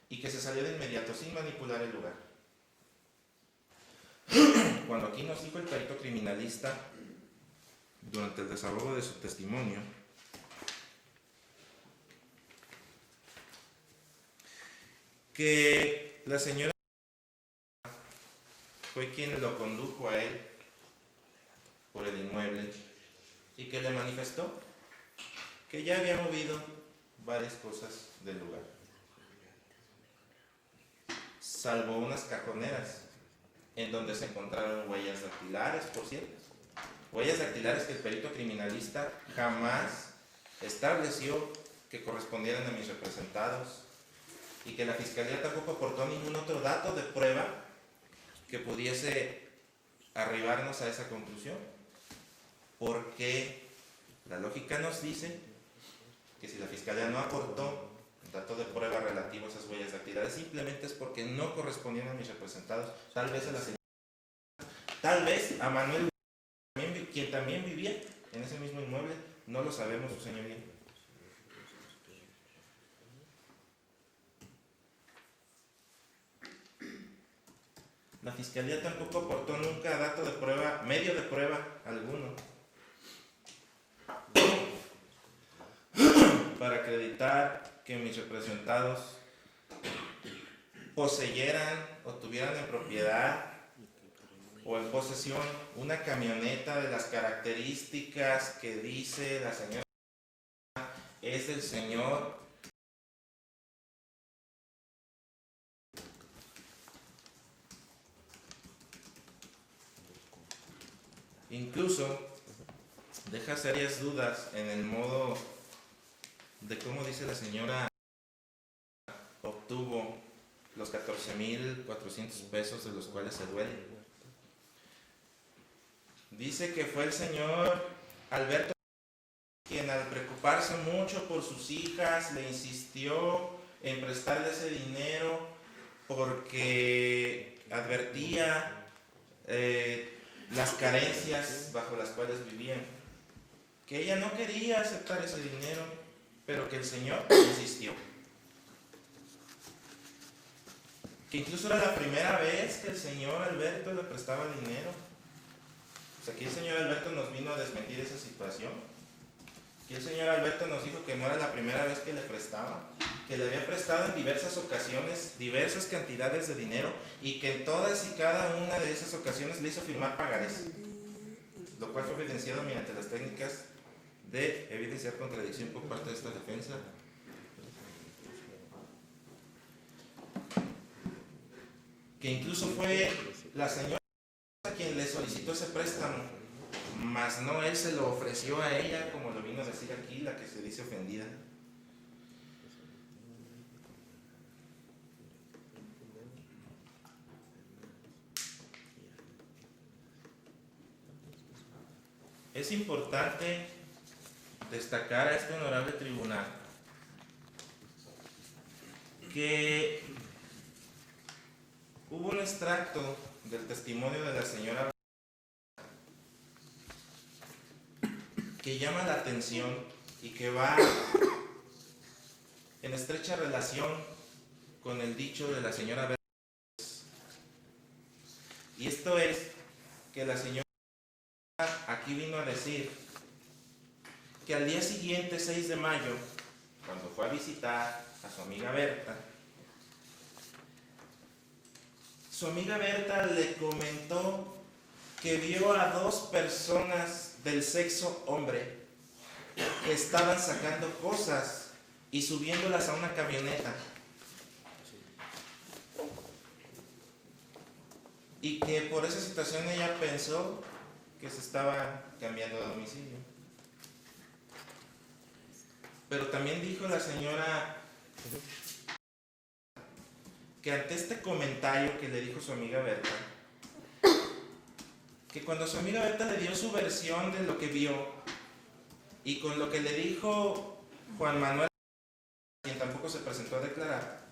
y que se salió de inmediato sin manipular el lugar. Cuando aquí nos dijo el perito criminalista durante el desahogo de su testimonio que la señora fue quien lo condujo a él por el inmueble y que le manifestó que ya había movido varias cosas del lugar, salvo unas cajoneras en donde se encontraron huellas dactilares, por cierto, huellas dactilares que el perito criminalista jamás estableció que correspondieran a mis representados y que la fiscalía tampoco aportó ningún otro dato de prueba que pudiese arribarnos a esa conclusión, porque la lógica nos dice que si la fiscalía no aportó dato de prueba relativo a esas huellas dactilares, simplemente es porque no correspondían a mis representados, tal vez a la señora, tal vez a Manuel, quien también vivía en ese mismo inmueble, no lo sabemos, su señoría. La fiscalía tampoco aportó nunca dato de prueba, medio de prueba alguno, para acreditar que mis representados poseyeran o tuvieran en propiedad o en posesión una camioneta de las características que dice la señora es del señor incluso deja serias dudas en el modo de cómo dice la señora obtuvo los 14,400 pesos de los cuales se duele. Dice que fue el señor Alberto quien al preocuparse mucho por sus hijas le insistió en prestarle ese dinero porque advertía las carencias bajo las cuales vivían, que ella no quería aceptar ese dinero, pero que el señor insistió. Que incluso era la primera vez que el señor Alberto le prestaba dinero Pues aquí el señor Alberto nos vino a desmentir esa situación. Aquí el señor Alberto nos dijo que no era la primera vez que le prestaba, que le había prestado en diversas ocasiones diversas cantidades de dinero y que en todas y cada una de esas ocasiones le hizo firmar pagarés, lo cual fue evidenciado mediante las técnicas de evidenciar contradicción por parte de esta defensa. Que incluso fue la señora quien le solicitó ese préstamo, mas no él se lo ofreció a ella, como lo vino a decir aquí la que se dice ofendida. Es importante destacar a este honorable tribunal que hubo un extracto del testimonio de la señora que llama la atención y que va en estrecha relación con el dicho de la señora Berthes. Y esto es que la señora aquí vino a decir que al día siguiente, 6 de mayo, cuando fue a visitar a su amiga Berta, su amiga Berta le comentó que vio a 2 personas del sexo hombre que estaban sacando cosas y subiéndolas a una camioneta, y que por esa situación ella pensó que se estaba cambiando de domicilio. Pero también dijo la señora que ante este comentario que le dijo su amiga Berta, que cuando su amiga Berta le dio su versión de lo que vio y con lo que le dijo Juan Manuel, quien tampoco se presentó a declarar,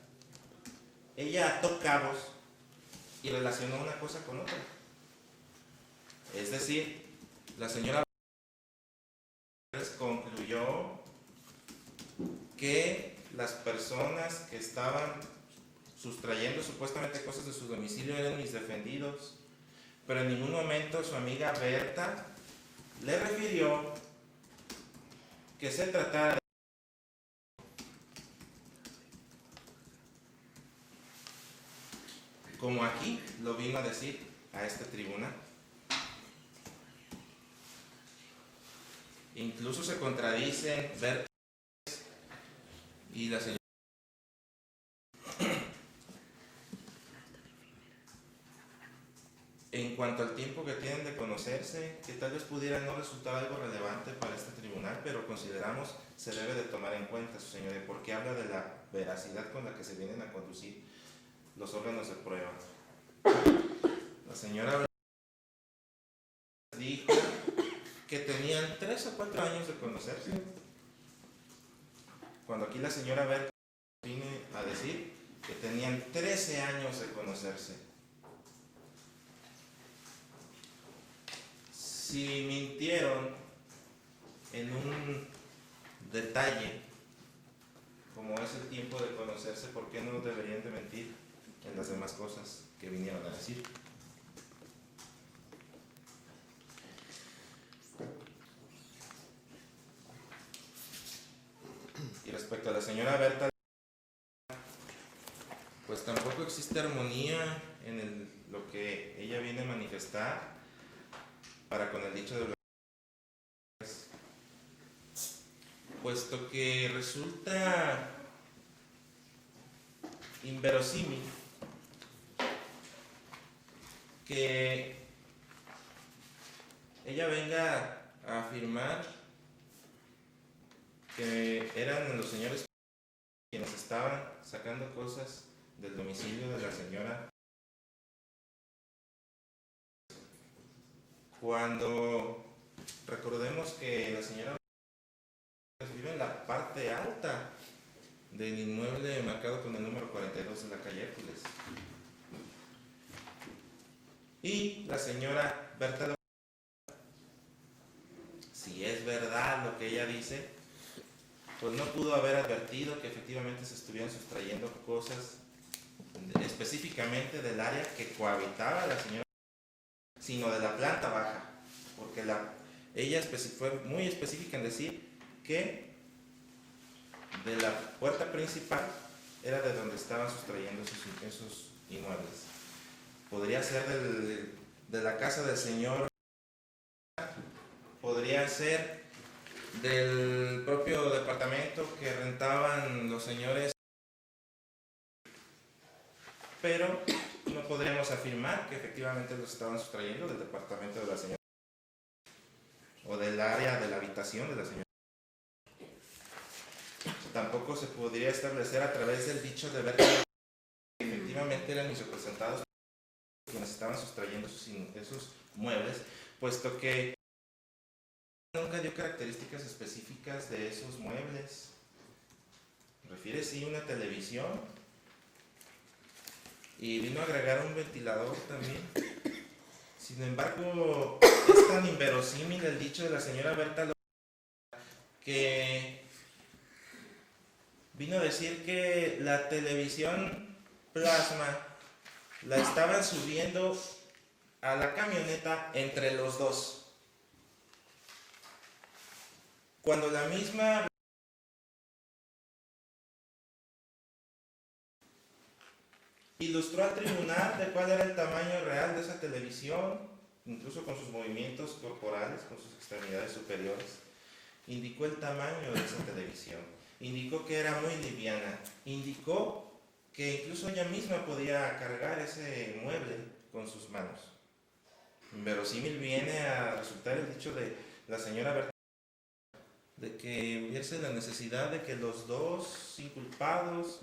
ella ató cabos y relacionó una cosa con otra. Es decir, la señora concluyó que las personas que estaban sustrayendo supuestamente cosas de su domicilio eran mis defendidos, pero en ningún momento su amiga Berta le refirió que se tratara de... como aquí lo vino a decir a este tribunal. Incluso se contradicen Berta y la señora. En cuanto al tiempo que tienen de conocerse, que tal vez pudiera no resultar algo relevante para este tribunal, pero consideramos se debe de tomar en cuenta, su señoría, porque habla de la veracidad con la que se vienen a conducir los órganos de prueba. La señora dijo que tenían 3 o 4 años de conocerse, cuando aquí la señora Berta viene a decir que tenían 13 años de conocerse. Si mintieron en un detalle como es el tiempo de conocerse, ¿por qué no deberían de mentir en las demás cosas que vinieron a decir? Y respecto a la señora Berta, pues tampoco existe armonía en lo que ella viene a manifestar para con el dicho de Blas, puesto que resulta inverosímil que ella venga a afirmar que eran los señores quienes estaban sacando cosas del domicilio de la señora, cuando recordemos que la señora vive en la parte alta del inmueble marcado con el número 42 de la calle Hércules. Y la señora Berta, si es verdad lo que ella dice, pues no pudo haber advertido que efectivamente se estuvieran sustrayendo cosas específicamente del área que cohabitaba la señora, sino de la planta baja. porque ella fue muy específica en decir que de la puerta principal era de donde estaban sustrayendo esos inmuebles. Podría ser de la casa del señor, podría ser del propio departamento que rentaban los señores, pero no podríamos afirmar que efectivamente los estaban sustrayendo del departamento de la señora o del área de la habitación de la señora. Tampoco se podría establecer a través del dicho de ver que efectivamente eran mis representados quienes estaban sustrayendo esos muebles, puesto que nunca dio características específicas de esos muebles. Refiere sí una televisión y vino a agregar un ventilador también. Sin embargo, es tan inverosímil el dicho de la señora Berta que vino a decir que la televisión plasma la estaban subiendo a la camioneta entre los dos. Cuando la misma ilustró al tribunal de cuál era el tamaño real de esa televisión, incluso con sus movimientos corporales, con sus extremidades superiores, indicó el tamaño de esa televisión, indicó que era muy liviana, indicó que incluso ella misma podía cargar ese mueble con sus manos. Inverosímil viene a resultar el dicho de la señora Berta de que hubiese la necesidad de que los dos inculpados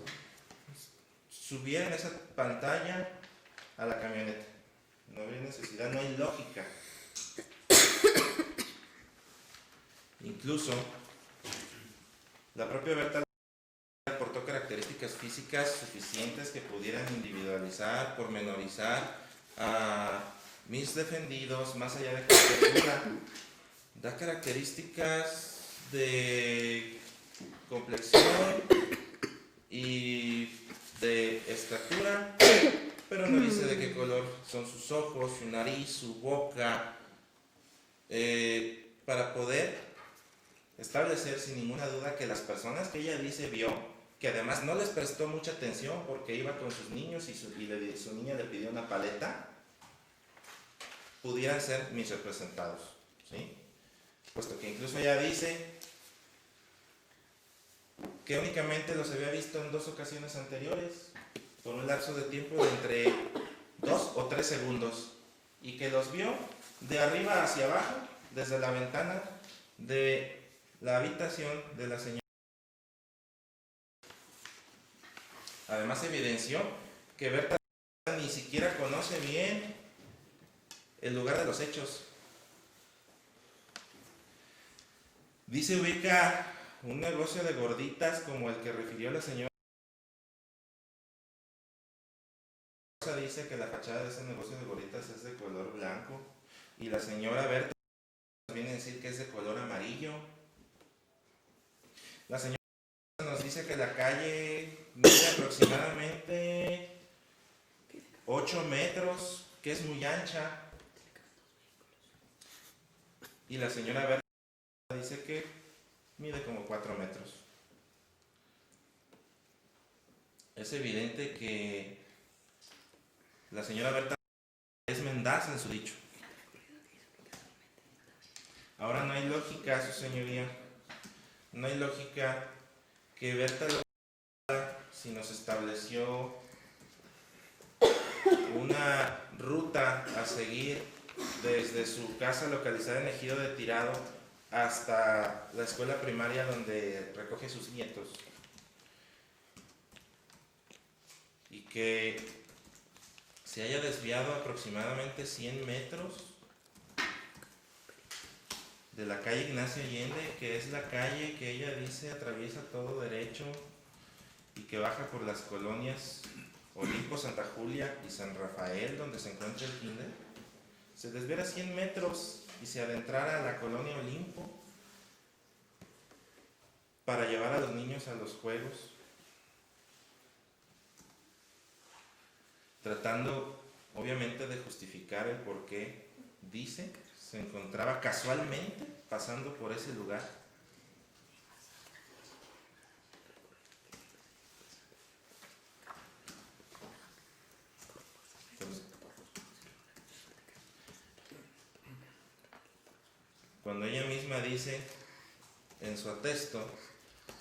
subieran esa pantalla a la camioneta. No hay necesidad, no hay lógica. Incluso la propia Berta aportó características físicas suficientes que pudieran individualizar, pormenorizar a mis defendidos, más allá de cualquier duda. Da características de complexión y de estatura, pero no dice de qué color son sus ojos, su nariz, su boca, para poder establecer sin ninguna duda que las personas que ella dice vio, que además no les prestó mucha atención porque iba con sus niños y su niña le pidió una paleta, pudieran ser mis representados, ¿sí? Puesto que incluso ella dice que únicamente los había visto en 2 ocasiones anteriores, por un lapso de tiempo de entre 2 o 3 segundos, y que los vio de arriba hacia abajo, desde la ventana de la habitación de la señora. Además evidenció que Berta ni siquiera conoce bien el lugar de los hechos. Dice ubica un negocio de gorditas como el que refirió la señora. Dice que la fachada de ese negocio de gorditas es de color blanco y la señora Berta viene a decir que es de color amarillo. La señora nos dice que la calle mide aproximadamente 8 metros, que es muy ancha, y la señora Berta dice que mide como 4 metros. Es evidente que la señora Berta es mendaz en su dicho. Ahora no hay lógica, su señoría, no hay lógica que Berta si nos estableció una ruta a seguir desde su casa localizada en Ejido de Tirado hasta la escuela primaria donde recoge sus nietos, y que se haya desviado aproximadamente 100 metros de la calle Ignacio Allende, que es la calle que ella dice atraviesa todo derecho y que baja por las colonias Olimpo, Santa Julia y San Rafael, donde se encuentra el kinder. Se desviara 100 metros y se adentrara a la colonia Olimpo para llevar a los niños a los juegos, tratando obviamente de justificar el por qué dice se encontraba casualmente pasando por ese lugar. Entonces, cuando ella misma dice en su atesto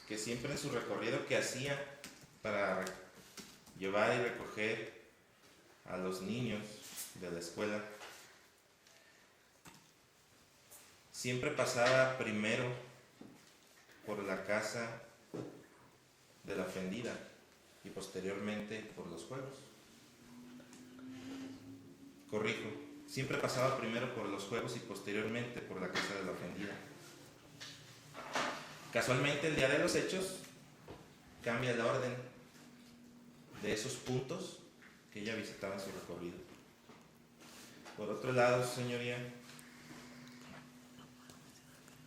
que siempre en su recorrido que hacía para llevar y recoger a los niños de la escuela, siempre pasaba primero por la casa de la ofendida y posteriormente por los juegos. Corrijo, siempre pasaba primero por los juegos y posteriormente por la casa de la ofendida. Casualmente el día de los hechos cambia el orden de esos puntos que ella visitaba en su recorrido. Por otro lado, su señoría,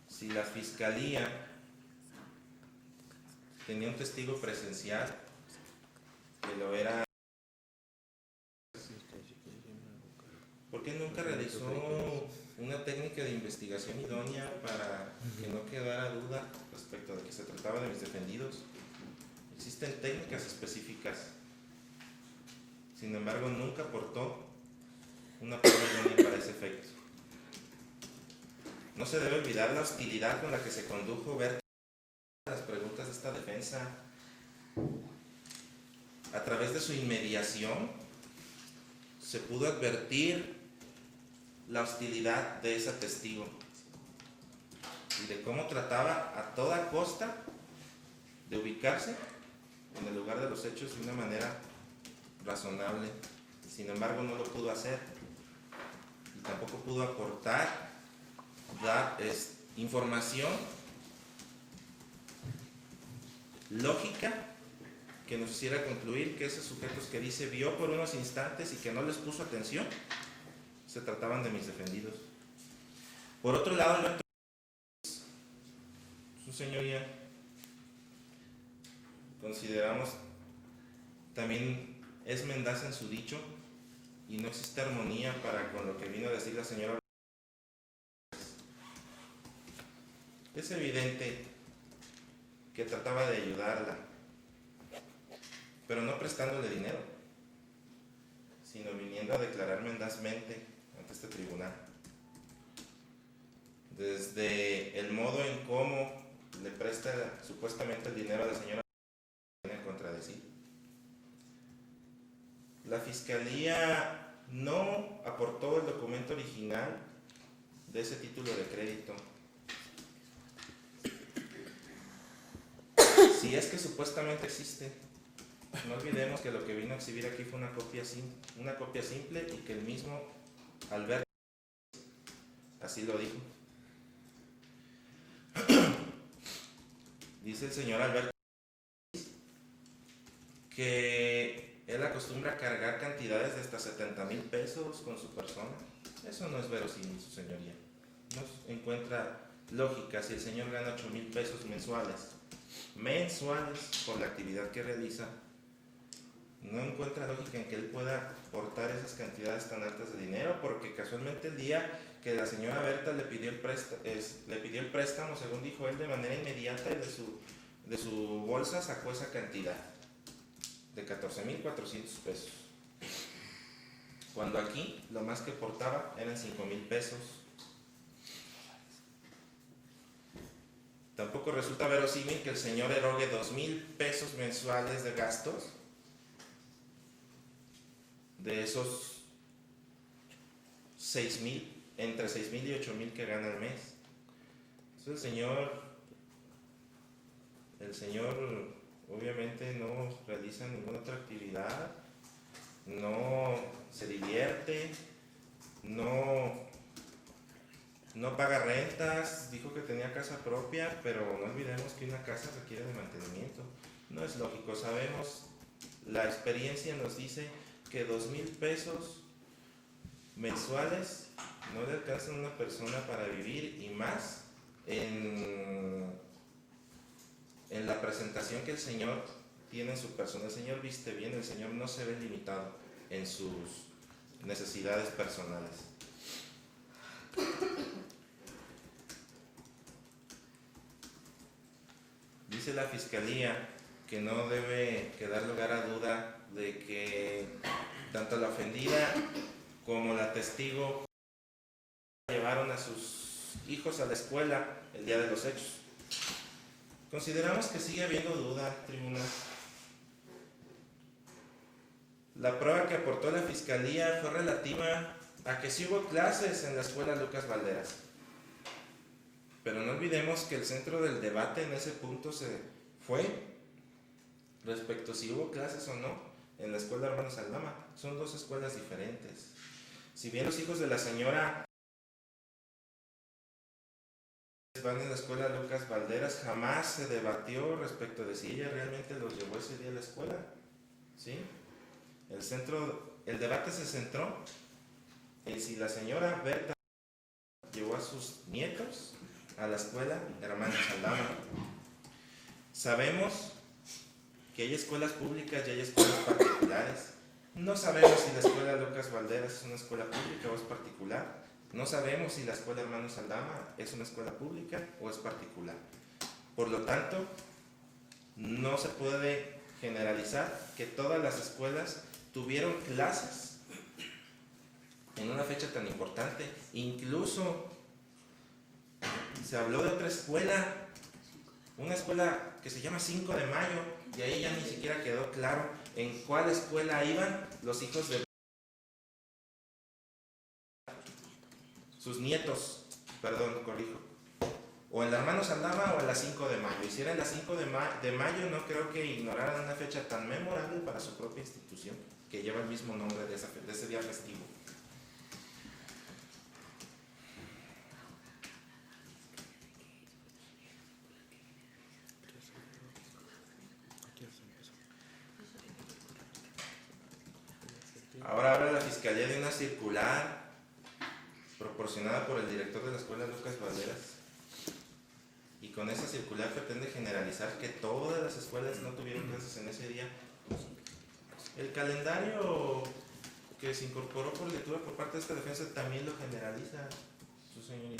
si la fiscalía tenía un testigo presencial que lo era, ¿por qué nunca realizó una técnica de investigación idónea para que no quedara duda respecto de que se trataba de mis defendidos? Existen técnicas específicas. Sin embargo, nunca aportó una prueba idónea para ese efecto. No se debe olvidar la hostilidad con la que se condujo ver las preguntas de esta defensa. A través de su inmediación se pudo advertir la hostilidad de ese testigo y de cómo trataba a toda costa de ubicarse en el lugar de los hechos de una manera razonable. Sin embargo, no lo pudo hacer y tampoco pudo aportar información lógica que nos hiciera concluir que esos sujetos que dice vio por unos instantes y que no les puso atención se trataban de mis defendidos. Por otro lado, su señoría, consideramos también es mendaza en su dicho y no existe armonía para con lo que vino a decir la señora. Es evidente que trataba de ayudarla, pero no prestándole dinero, sino viniendo a declarar mendazmente ante este tribunal. Desde el modo en cómo le presta supuestamente el dinero a la señora en contra de sí. La fiscalía no aportó el documento original de ese título de crédito. Si es que supuestamente existe, no olvidemos que lo que vino a exhibir aquí fue una copia simple y que el mismo Alberto así lo dijo. Dice el señor Alberto que él acostumbra a cargar cantidades de hasta 70,000 pesos con su persona. Eso no es verosímil, su señoría. No encuentra lógica si el señor gana 8,000 pesos mensuales por la actividad que realiza. No encuentra lógica en que él pueda aportar esas cantidades tan altas de dinero, porque casualmente el día que la señora Berta le pidió el préstamo, según dijo él, de manera inmediata y de su bolsa sacó esa cantidad de 14,400 pesos. Cuando aquí lo más que aportaba eran 5,000 pesos. Tampoco resulta verosímil que el señor erogue 2,000 pesos mensuales de gastos de esos 6,000, entre 6,000 y 8,000 que gana al mes. Entonces el señor obviamente no realiza ninguna otra actividad, no se divierte, no paga rentas, dijo que tenía casa propia, pero no olvidemos que una casa requiere de mantenimiento. No es lógico, sabemos, la experiencia nos dice que 2,000 pesos mensuales no le alcanzan a una persona para vivir, y más en la presentación que el señor tiene en su persona. El señor viste bien, el señor no se ve limitado en sus necesidades personales. Dice la Fiscalía que no debe quedar lugar a duda de que tanto la ofendida como la testigo llevaron a sus hijos a la escuela el día de los hechos. Consideramos que sigue habiendo duda, tribunal. La prueba que aportó la Fiscalía fue relativa a que sí hubo clases en la escuela Lucas Valderas. Pero no olvidemos que el centro del debate en ese punto se fue respecto a si hubo clases o no en la escuela Hermanos Aldama. Son dos escuelas diferentes. Si bien los hijos de la señora van en la escuela Lucas Valderas, jamás se debatió respecto de si ella realmente los llevó ese día a la escuela. ¿Sí? El debate se centró en si la señora Berta llevó a sus nietos a la escuela Hermanos Aldama. Sabemos que hay escuelas públicas y hay escuelas particulares. No sabemos si la escuela Lucas Valderas es una escuela pública o es particular. No sabemos si la escuela Hermanos Aldama es una escuela pública o es particular. Por lo tanto, no se puede generalizar que todas las escuelas tuvieron clases en una fecha tan importante. Incluso se habló de otra escuela, una escuela que se llama 5 de Mayo, y ahí ya ni siquiera quedó claro en cuál escuela iban los hijos de sus nietos, perdón, corrijo, o en la Hermanos Aldama o en la 5 de Mayo. Y si era en la 5 de Mayo, no creo que ignoraran una fecha tan memorable para su propia institución, que lleva el mismo nombre de ese día festivo. Ahora habla la Fiscalía de una circular proporcionada por el director de la escuela Lucas Valderas, y con esa circular pretende generalizar que todas las escuelas no tuvieron clases en ese día. El calendario que se incorporó por lectura por parte de esta defensa también lo generaliza, su señoría.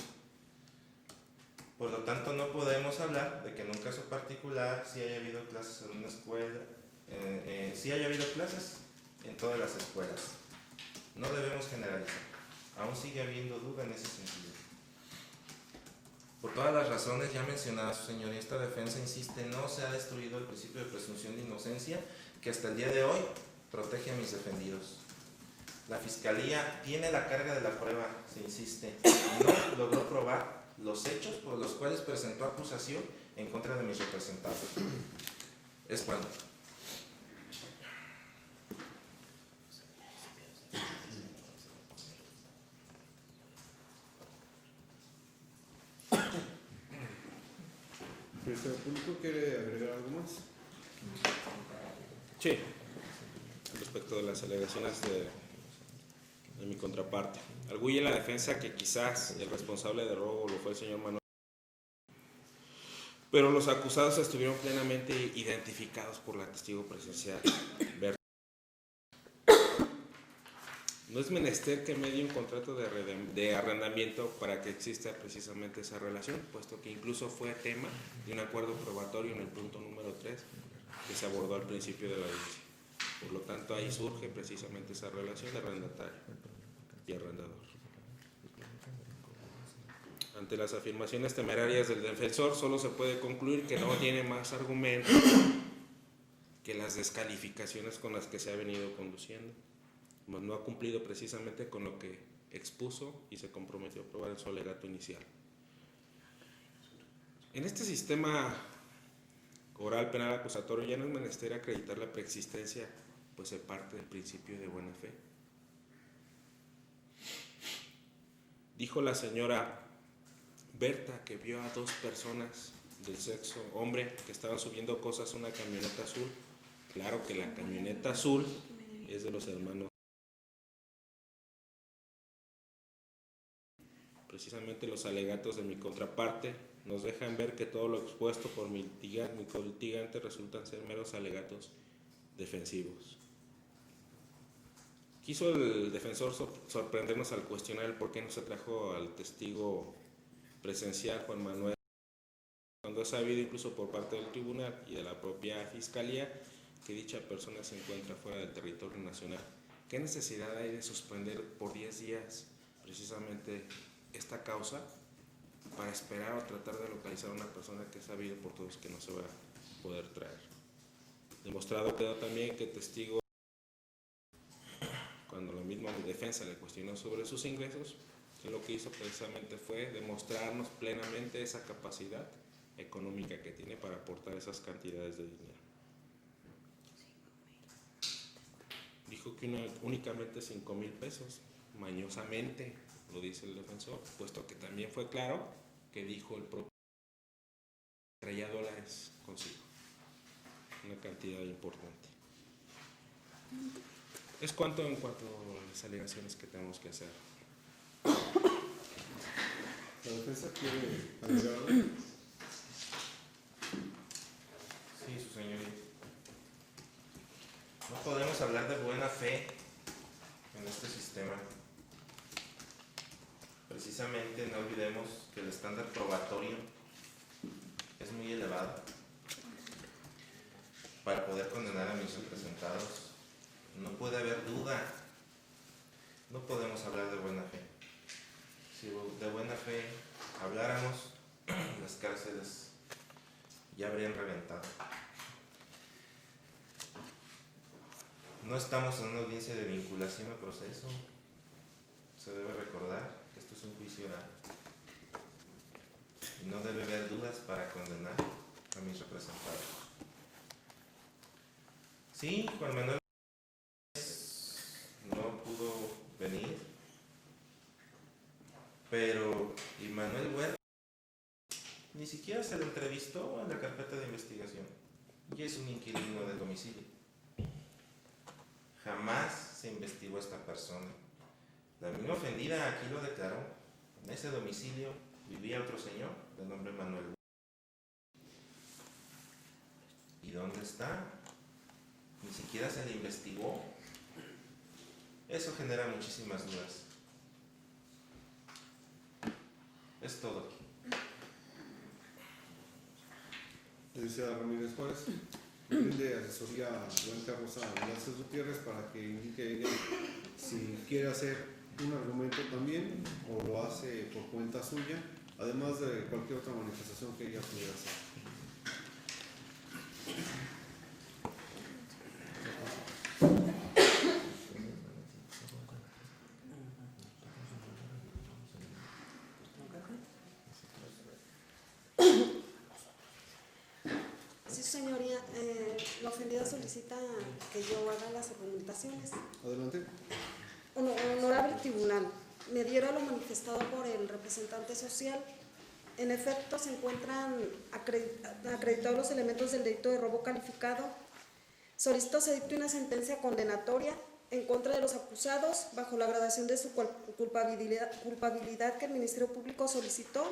Por lo tanto, no podemos hablar de que en un caso particular sí haya habido clases en una escuela, sí haya habido clases en todas las escuelas. No debemos generalizar. Aún sigue habiendo duda en ese sentido. Por todas las razones ya mencionadas, su señoría, esta defensa insiste, no se ha destruido el principio de presunción de inocencia que hasta el día de hoy protege a mis defendidos. La Fiscalía tiene la carga de la prueba, se insiste, y no logró probar los hechos por los cuales presentó acusación en contra de mis representantes. Es cuando. ¿El público quiere agregar algo más? Sí, respecto de las alegaciones de mi contraparte. Arguye la defensa que quizás el responsable de robo lo fue el señor Manuel, pero los acusados estuvieron plenamente identificados por la testigo presencial. No es menester que medie un contrato de arrendamiento para que exista precisamente esa relación, puesto que incluso fue tema de un acuerdo probatorio en el punto número 3 que se abordó al principio de la audiencia. Por lo tanto, ahí surge precisamente esa relación de arrendatario y arrendador. Ante las afirmaciones temerarias del defensor, solo se puede concluir que no tiene más argumentos que las descalificaciones con las que se ha venido conduciendo. No ha cumplido precisamente con lo que expuso y se comprometió a probar en su alegato inicial. En este sistema oral penal acusatorio ya no es menester acreditar la preexistencia, pues se parte del principio de buena fe. Dijo la señora Berta que vio a 2 personas del sexo hombre que estaban subiendo cosas a una camioneta azul. Claro que la camioneta azul es de los hermanos. Precisamente los alegatos de mi contraparte nos dejan ver que todo lo expuesto por mi litigante resultan ser meros alegatos defensivos. Quiso el defensor sorprendernos al cuestionar el por qué no se trajo al testigo presencial Juan Manuel, cuando fue sabido incluso por parte del tribunal y de la propia fiscalía que dicha persona se encuentra fuera del territorio nacional. ¿Qué necesidad hay de suspender por 10 días precisamente esta causa para esperar o tratar de localizar a una persona que es sabido por todos que no se va a poder traer? Demostrado quedó también que testigo, cuando la misma defensa le cuestionó sobre sus ingresos, que lo que hizo precisamente fue demostrarnos plenamente esa capacidad económica que tiene para aportar esas cantidades de dinero. Dijo que únicamente 5,000 pesos, mañosamente, lo dice el defensor, puesto que también fue claro que dijo el propio traía dólares consigo, una cantidad importante. Es cuanto en cuanto a las alegaciones que tenemos que hacer. ¿La defensa quiere agregar algo? Sí, su señoría. No podemos hablar de buena fe en este sistema. Precisamente no olvidemos que el estándar probatorio es muy elevado. Para poder condenar a mis representados no puede haber duda. No podemos hablar de buena fe. Si de buena fe habláramos, las cárceles ya habrían reventado. No estamos en una audiencia de vinculación a proceso. Se debe recordar que esto es un juicio oral. Y no debe haber dudas para condenar a mis representados. Sí, Juan Manuel no pudo venir, pero Manuel Huerta ni siquiera se le entrevistó en la carpeta de investigación y es un inquilino del domicilio. Jamás se investigó a esta persona. La misma ofendida aquí lo declaró. En ese domicilio vivía otro señor de nombre Manuel Huerta. ¿Y dónde está? Ni siquiera se le investigó. Eso genera muchísimas dudas. Es todo. Licenciada Ramírez Juárez, brinde asesoría a Blanca Rosa Velázquez Gutiérrez para que indique ella si quiere hacer un argumento también o lo hace por cuenta suya, además de cualquier otra manifestación que ella pudiera hacer. Sí, señoría, la ofendida solicita que yo haga las argumentaciones. Adelante. Honorable tribunal, me diera lo manifestado por el representante social. En efecto, se encuentran acreditados los elementos del delito de robo calificado. Solicito se dicte una sentencia condenatoria en contra de los acusados bajo la gradación de su culpabilidad que el Ministerio Público solicitó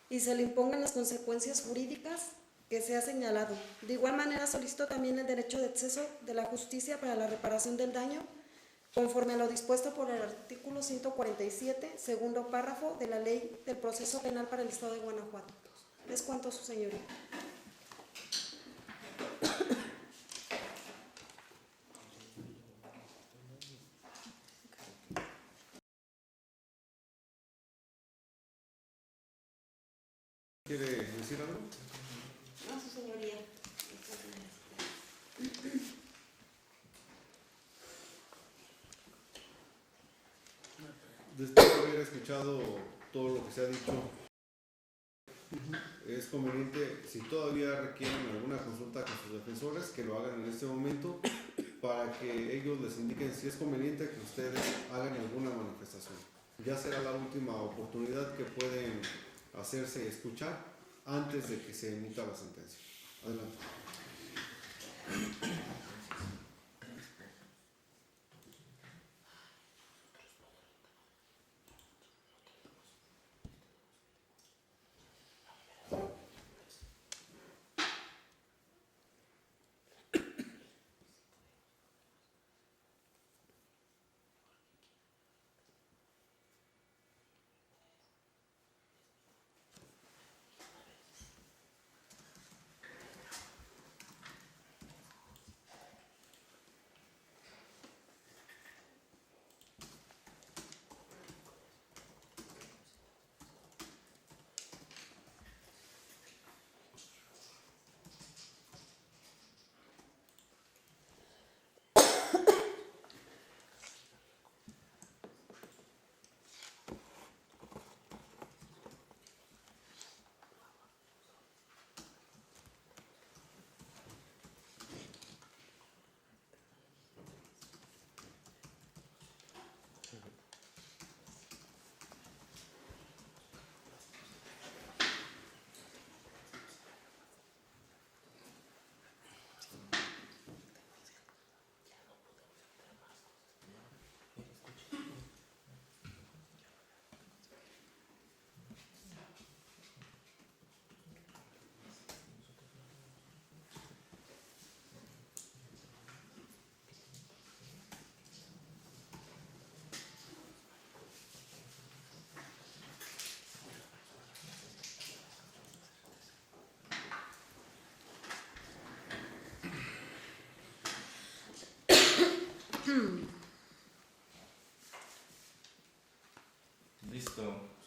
y se le impongan las consecuencias jurídicas que se ha señalado. De igual manera, solicito también el derecho de acceso de la justicia para la reparación del daño, conforme a lo dispuesto por el artículo 147, segundo párrafo de la Ley del Proceso Penal para el Estado de Guanajuato. Es cuanto, su señoría. ¿Quiere decir algo? No, su señoría. Después de haber escuchado todo lo que se ha dicho, es conveniente, si todavía requieren alguna consulta con sus defensores, que lo hagan en este momento para que ellos les indiquen si es conveniente que ustedes hagan alguna manifestación. Ya será la última oportunidad que pueden hacerse escuchar antes de que se emita la sentencia. Adelante.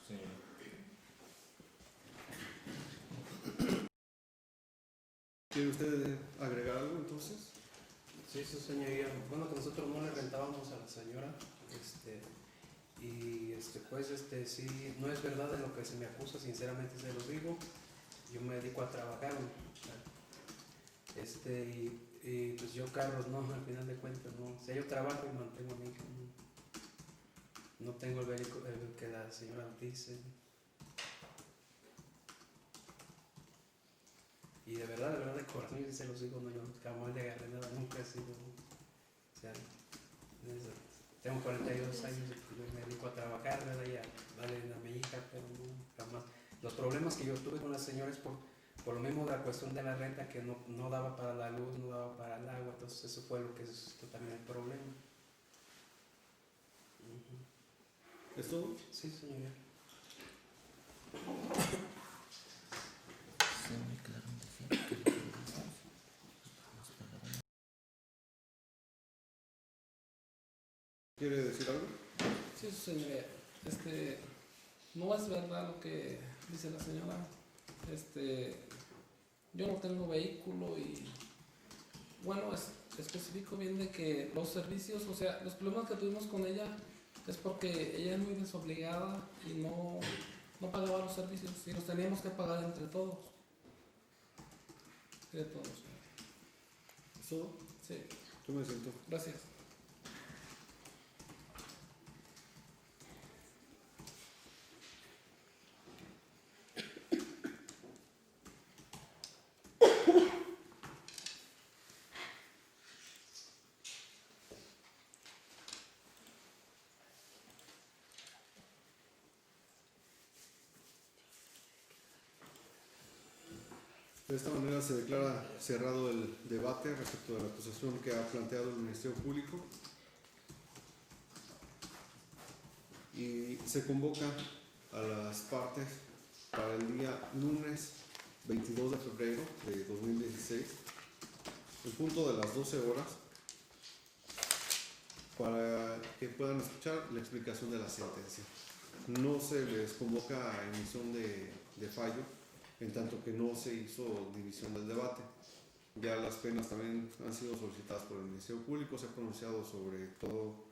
señor. ¿Quiere usted agregar algo entonces? Sí, su señoría. Bueno, que nosotros no le rentábamos a la señora, pues, sí, no es verdad de lo que se me acusa, sinceramente se lo digo. Yo me dedico a trabajar, y pues yo carros no, al final de cuentas no. O sea, yo trabajo y mantengo a mi hija, no tengo el vehículo el que la señora dice. Y de verdad, de corazón, yo se los digo, no, yo jamás le agarré nada, nunca he sido, o sea, tengo 42 años, yo me dedico a trabajar, ¿verdad? Y a darle a mi hija, pero no, jamás. Los problemas que yo tuve con la señora es por lo mismo la cuestión de la renta, que no daba para la luz, no daba para el agua, entonces eso fue lo que suscitó también el problema. ¿Es todo? Sí, señoría. ¿Quiere decir algo? Sí, señoría. No es verdad lo que dice la señora. Yo no tengo vehículo y, bueno, especifico bien de que los servicios, o sea, los problemas que tuvimos con ella es porque ella es muy desobligada y no pagaba los servicios y los teníamos que pagar entre todos. De todos. ¿Es todo? Sí, Yo me siento. gracias. De esta manera se declara cerrado el debate respecto de la acusación que ha planteado el Ministerio Público y se convoca a las partes para el día lunes 22 de febrero de 2016, en punto de las 12 horas, para que puedan escuchar la explicación de la sentencia. No se les convoca a emisión de fallo, en tanto que no se hizo división del debate. Ya las penas también han sido solicitadas por el Ministerio Público, se ha pronunciado sobre todo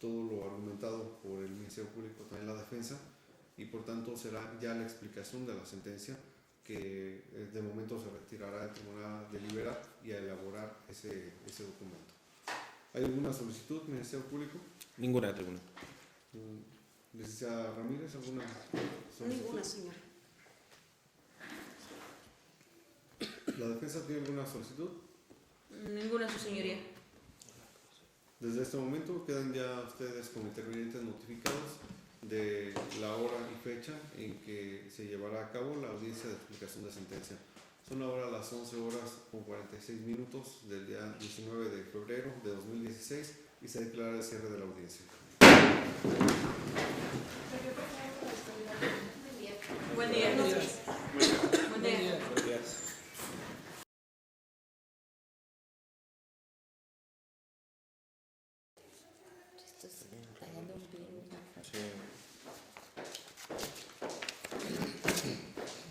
lo argumentado por el Ministerio Público, también la defensa, y por tanto será ya la explicación de la sentencia que de momento se retirará del tribunal a deliberar y a elaborar ese documento. ¿Hay alguna solicitud, Ministerio Público? Ninguna, tribunal. Licenciada Ramírez, ¿alguna solicitud? Ninguna, señora. ¿La defensa tiene alguna solicitud? Ninguna, su señoría. Desde este momento quedan ya ustedes como intervinientes notificados de la hora y fecha en que se llevará a cabo la audiencia de explicación de sentencia. Son ahora las 11 horas con 46 minutos del día 19 de febrero de 2016 y se declara el cierre de la audiencia. Buen día. Buen día. Buen día. Gracias.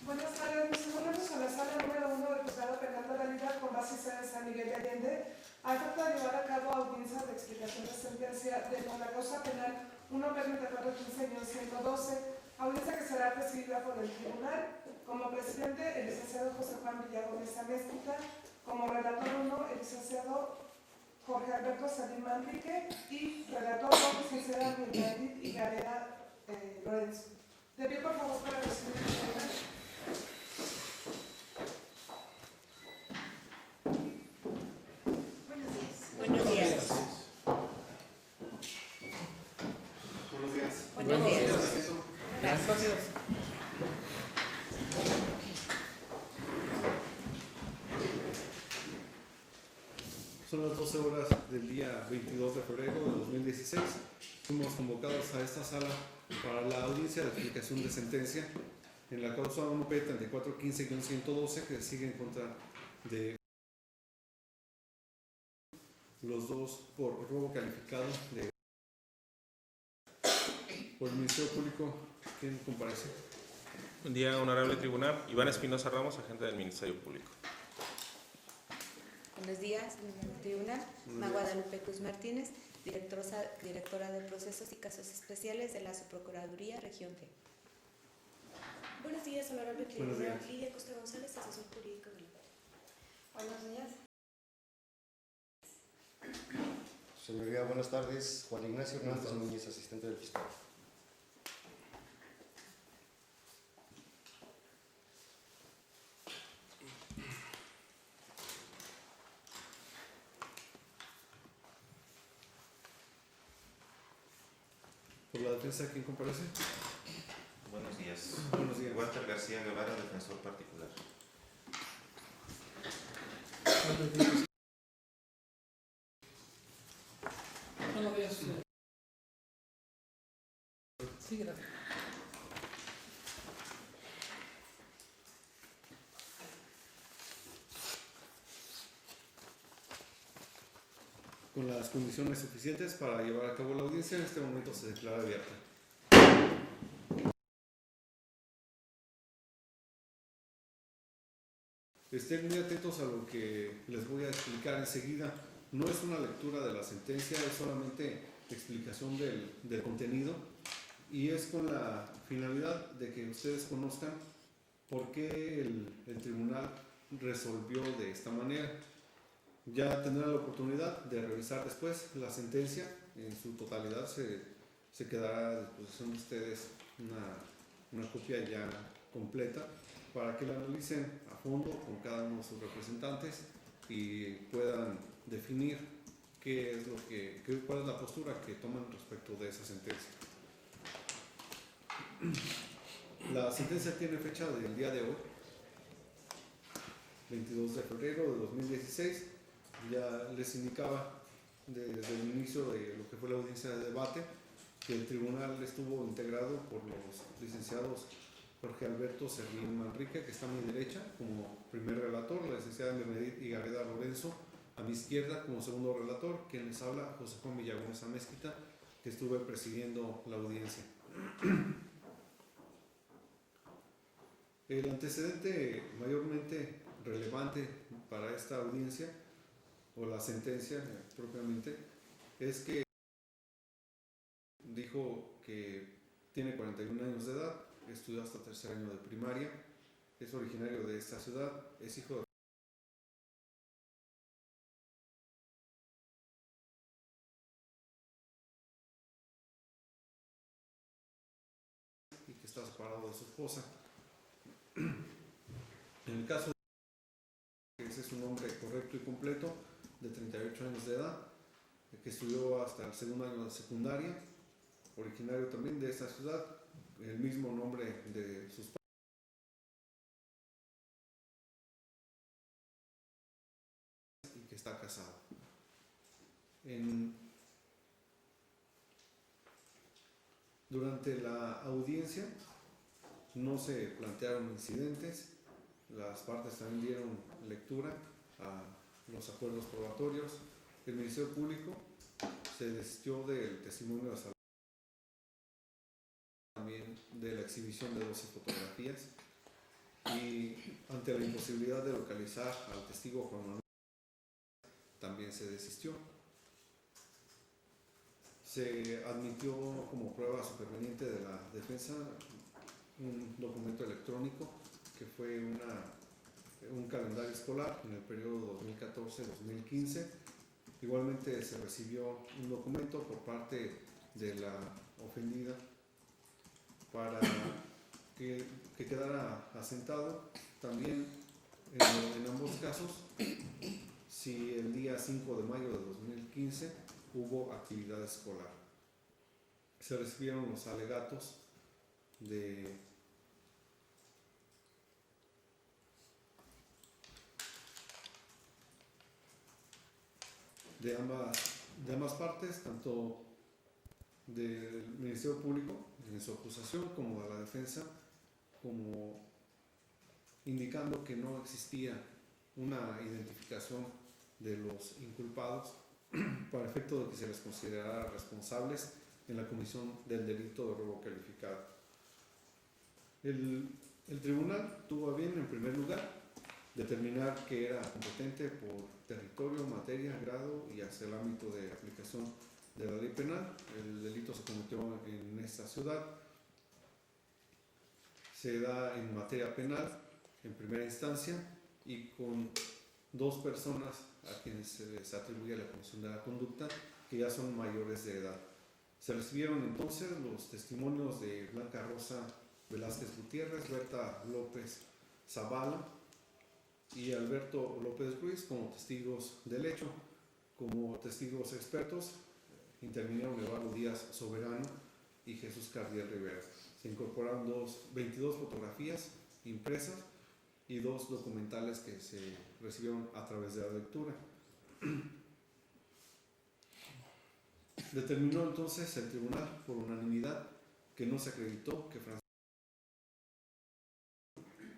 Buenas tardes, nos encontramos en la sala número 1 del Juzgado Penal de Oralidad con base en sede de San Miguel de Allende, a efecto de llevar a cabo audiencia de explicación de sentencia de la causa penal 1-3415-112, audiencia que será presidida por el tribunal. Como presidente, el licenciado José Juan Villagómez Améstica. Como relator 1, el licenciado Jorge Alberto Salim Manrique y relator 2, licenciada Mirna Edith Higareda Lorenzo. De pie, por favor, para recibir el tribunal. Buenos días. Buenos días. Buenos días. Gracias. Son las 12 horas del día 22 de febrero de 2016. Fuimos convocados a esta sala para la audiencia de explicación de sentencia en la causa 1P3415-112 que sigue en contra de los dos por robo calificado por el Ministerio Público ¿Quién comparece? Buen día, honorable tribunal. Iván Espinosa Ramos, agente del Ministerio Público. Buenos días, honorable tribunal. Guadalupe Cruz Martínez, directora de Procesos y Casos Especiales de la Subprocuraduría Región G. Buenos días, honorable Buenos tribunal. días. Lidia Costa González, asesor jurídico del lugar. Buenos días. Señoría, buenas tardes. Juan Ignacio Hernández Núñez, asistente del fiscal. Por la defensa, ¿quién comparece? Buenos días. Buenos días. Walter García Guevara, defensor particular. Buenos días. Sí, gracias. Con las condiciones suficientes para llevar a cabo la audiencia, en este momento se declara abierta. Estén muy atentos a lo que les voy a explicar enseguida. No es una lectura de la sentencia, es solamente explicación del contenido y es con la finalidad de que ustedes conozcan por qué el tribunal resolvió de esta manera. Ya tendrán la oportunidad de revisar después la sentencia en su totalidad. Se quedará a disposición de ustedes una copia ya completa para que la analicen a fondo con cada uno de sus representantes y puedan definir cuál es la postura que toman respecto de esa sentencia. La sentencia tiene fecha del día de hoy, 22 de febrero de 2016. Ya les indicaba desde el inicio de lo que fue la audiencia de debate que el tribunal estuvo integrado por los licenciados Jorge Alberto Servín Manrique, que está a mi derecha como primer relator, la licenciada Mermedit Higareda Lorenzo a mi izquierda como segundo relator, quien les habla, José Juan Villagómez Amezquita, que estuve presidiendo la audiencia. El antecedente mayormente relevante para esta audiencia, o la sentencia propiamente, es que dijo que tiene 41 años de edad, estudió hasta tercer año de primaria, es originario de esta ciudad, es hijo de y que está separado de su esposa. En el caso de ese es un nombre correcto y completo, de 38 años de edad, que estudió hasta el segundo año de secundaria, originario también de esta ciudad, el mismo nombre de sus padres y que está casado. Durante la audiencia no se plantearon incidentes, las partes también dieron lectura a los acuerdos probatorios. El Ministerio Público se desistió del testimonio de salud, también de la exhibición de 12 fotografías, y ante la imposibilidad de localizar al testigo Juan Manuel también se desistió. Se admitió como prueba superveniente de la defensa un documento electrónico que fue un calendario escolar en el periodo 2014-2015. Igualmente se recibió un documento por parte de la ofendida para que quedara asentado también en ambos casos si el día 5 de mayo de 2015 hubo actividad escolar. Se recibieron los alegatos de ambas partes, tanto del Ministerio Público en su acusación como de la defensa, como indicando que no existía una identificación de los inculpados para efecto de que se les considerara responsables en la comisión del delito de robo calificado. El tribunal tuvo a bien, en primer lugar, determinar que era competente por territorio, materia, grado y hacia el ámbito de aplicación de la ley penal. El delito se cometió en esta ciudad. Se da en materia penal en primera instancia y con 2 personas a quienes se les atribuye la comisión de la conducta que ya son mayores de edad. Se recibieron entonces los testimonios de Blanca Rosa Velázquez Gutiérrez, Berta López Zavala y Alberto López Ruiz como testigos del hecho. Como testigos expertos intervinieron Eduardo Díaz Soberano y Jesús Cardiel Rivera. Se incorporaron 22 fotografías impresas y 2 documentales que se recibieron a través de la lectura. Determinó entonces el tribunal por unanimidad que no se acreditó que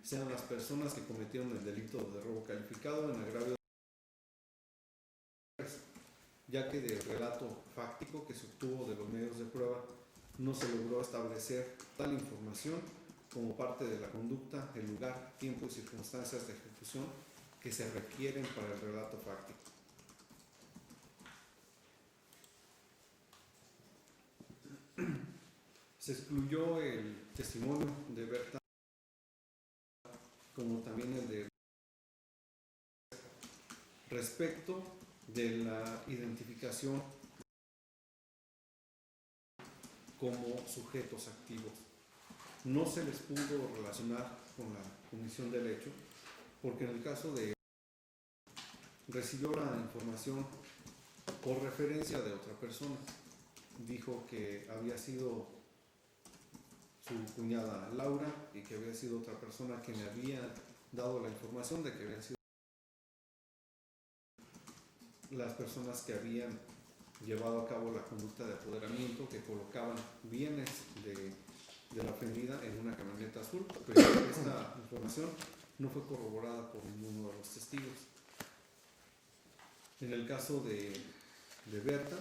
sean las personas que cometieron el delito de robo calificado en agravio, ya que del relato fáctico que se obtuvo de los medios de prueba no se logró establecer tal información como parte de la conducta, el lugar, tiempo y circunstancias de ejecución que se requieren para el relato fáctico. Se excluyó el testimonio de Berta, como también el de respecto de la identificación como sujetos activos. No se les pudo relacionar con la comisión del hecho, porque en el caso de recibió la información por referencia de otra persona. Dijo que había sido su cuñada Laura y que había sido otra persona que le había dado la información de que habían sido las personas que habían llevado a cabo la conducta de apoderamiento, que colocaban bienes de la ofendida en una camioneta azul, pero esta información no fue corroborada por ninguno de los testigos. En el caso de Berta,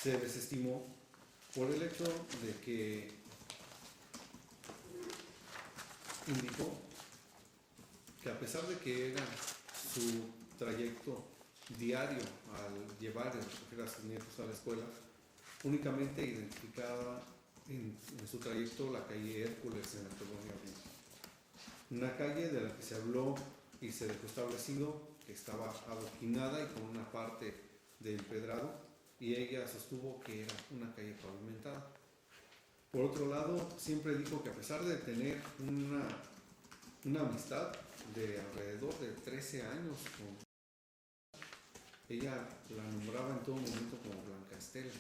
se desestimó por el hecho de que indicó que a pesar de que era su trayecto diario al llevar y recoger a sus nietos a la escuela, únicamente identificaba en su trayecto la calle Hércules en la colonia Oriente. Una calle de la que se habló y se dejó establecido que estaba adoquinada y con una parte del empedrado, y ella sostuvo que era una calle pavimentada. Por otro lado, siempre dijo que a pesar de tener una amistad de alrededor de 13 años, ella la nombraba en todo momento como Blanca Estela.